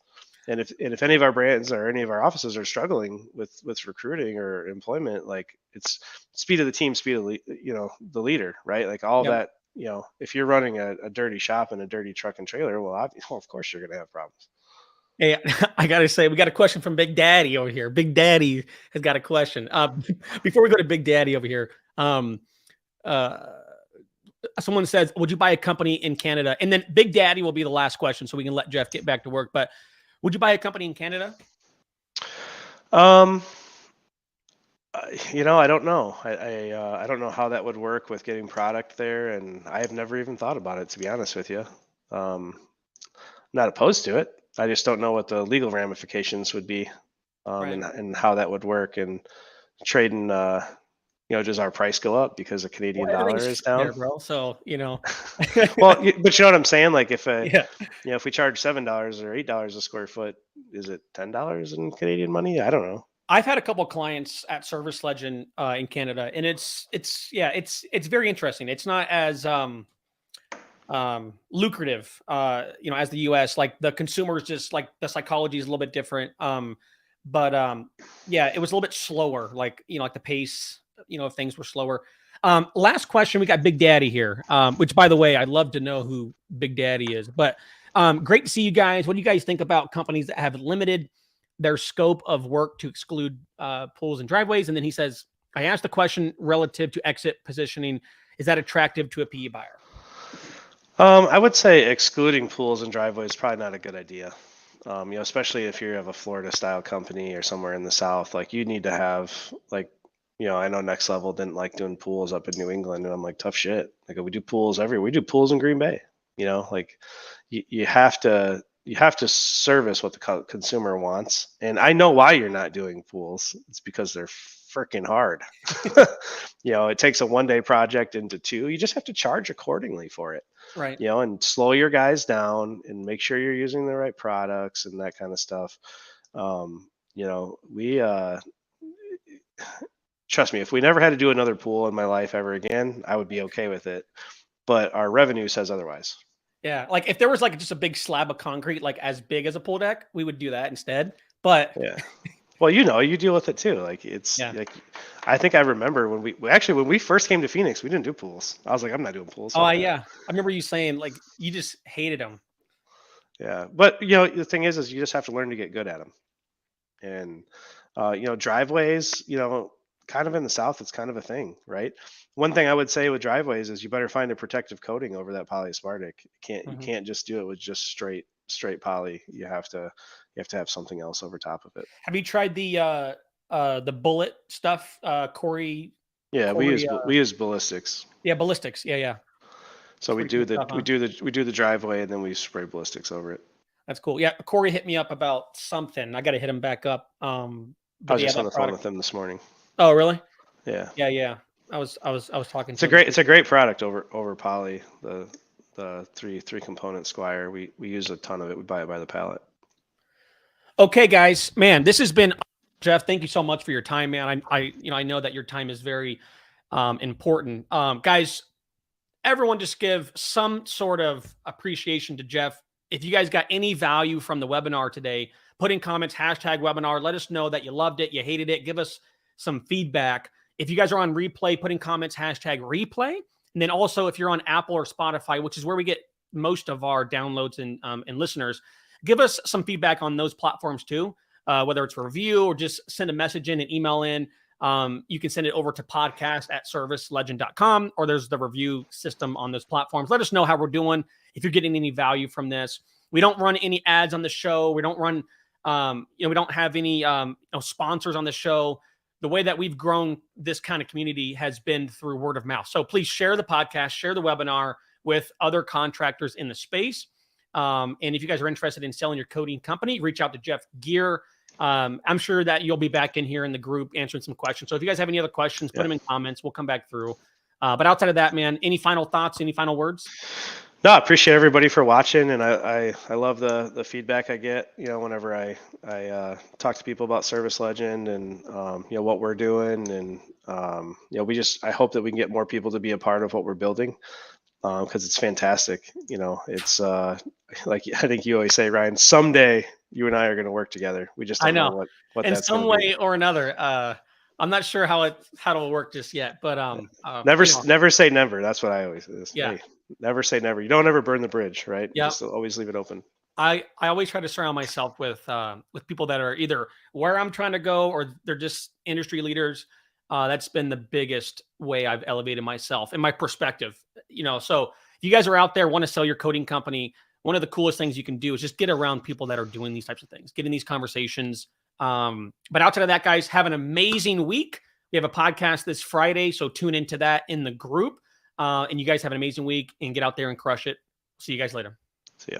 And if any of our brands or any of our offices are struggling with recruiting or employment, like it's speed of the team, speed of the leader, right? Like all of Yep. that. If you're running a dirty shop and a dirty truck and trailer, well, of course you're going to have problems. Hey, I gotta say, we got a question from Big Daddy over here. Big Daddy has got a question. Before we go to Big Daddy over here, uh, someone says, "Would you buy a company in Canada?" And then Big Daddy will be the last question, so we can let Jeff get back to work. But would you buy a company in Canada? Um, I don't know. I don't know how that would work with getting product there, and I have never even thought about it, to be honest with you. Um, not opposed to it. I just don't know what the legal ramifications would be, Right. and how that would work. And trading, does our price go up because the Well, Canadian everything's dollar is free there, down? bro. So Well, but you know what I'm saying? Like yeah. if we charge $7 or $8 a square foot, is it $10 in Canadian money? I don't know. I've had a couple of clients at Service Legend in Canada, and it's very interesting. It's not as lucrative as the US. Like the consumers, just like the psychology is a little bit different. But yeah, it was a little bit slower, like the pace of things were slower. Last question, we got Big Daddy here, which by the way, I'd love to know who Big Daddy is. But great to see you guys. What do you guys think about companies that have limited their scope of work to exclude pools and driveways? And then he says, I asked the question relative to exit positioning. Is that attractive to a PE buyer? I would say excluding pools and driveways is probably not a good idea. Especially if you have a Florida style company or somewhere in the South, like you need to have like, I know Next Level didn't like doing pools up in New England, and I'm like, tough shit. Like we do pools everywhere. We do pools in Green Bay. Like you have to service what the consumer wants. And I know why you're not doing pools. It's because they're freaking hard. It takes a 1-day project into 2. You just have to charge accordingly for it. Right. And slow your guys down and make sure you're using the right products and that kind of stuff. We trust me, if we never had to do another pool in my life ever again, I would be okay with it. But our revenue says otherwise. Yeah. Like if there was like just a big slab of concrete, like as big as a pool deck, we would do that instead. But Yeah. Well, you deal with it too. Like it's yeah. like, I think I remember when we first came to Phoenix, we didn't do pools. I was like, I'm not doing pools. Oh Fuck that. yeah. I remember you saying like you just hated them. Yeah. But the thing is you just have to learn to get good at them. And driveways, kind of in the South, it's kind of a thing, right? One thing I would say with driveways is you better find a protective coating over that polyaspartic. You can't just do it with just straight poly. You have to have something else over top of it. Have you tried the bullet stuff, Corey? Yeah, Corey, we use ballistics. Yeah, ballistics. Yeah. So we Pretty do cool the stuff, huh? we do the driveway and then we spray ballistics over it. That's cool. Yeah, Corey hit me up about something. I got to hit him back up. I But was yeah, just on that the phone product. with them this morning. Oh, really? Yeah. Yeah. I was talking It's to a him. it's a great product over poly. The three component Squire. We use a ton of it. We buy it by the pallet. Okay, guys, man, this has been Jeff. Thank you so much for your time, man. I know that your time is very important. Guys, everyone just give some sort of appreciation to Jeff. If you guys got any value from the webinar today, put in comments, #webinar. Let us know that you loved it, you hated it. Give us some feedback. If you guys are on replay, put in comments, #replay. And then also if you're on Apple or Spotify, which is where we get most of our downloads and listeners, give us some feedback on those platforms too, whether it's a review or just send a message in, an email in. You can send it over to podcast@servicelegend.com, or there's the review system on those platforms. Let us know how we're doing. If you're getting any value from this, we don't run any ads on the show. We don't run, we don't have any sponsors on the show. The way that we've grown this kind of community has been through word of mouth. So please share the podcast, share the webinar with other contractors in the space. And if you guys are interested in selling your coating company, reach out to Jeff Gear. I'm sure that you'll be back in here in the group answering some questions. So if you guys have any other questions, put them in comments. We'll come back through. But outside of that, man, any final thoughts, any final words? No, I appreciate everybody for watching, and I love the feedback I get. Whenever I talk to people about Service Legend and what we're doing, and I hope that we can get more people to be a part of what we're building, because it's fantastic. It's like I think you always say, Ryan, someday you and I are going to work together. We just don't know what in that's some way or another. I'm not sure how it'll work just yet, but never say never. That's what I always say. Yeah. Hey, never say never. You don't ever burn the bridge, right? Yeah. Just always leave it open. I always try to surround myself with people that are either where I'm trying to go or they're just industry leaders. That's been the biggest way I've elevated myself and my perspective. So if you guys are out there, want to sell your coating company, one of the coolest things you can do is just get around people that are doing these types of things, get in these conversations. But outside of that, guys, have an amazing week. We have a podcast this Friday, so tune into that in the group. And you guys have an amazing week and get out there and crush it. See you guys later. See ya.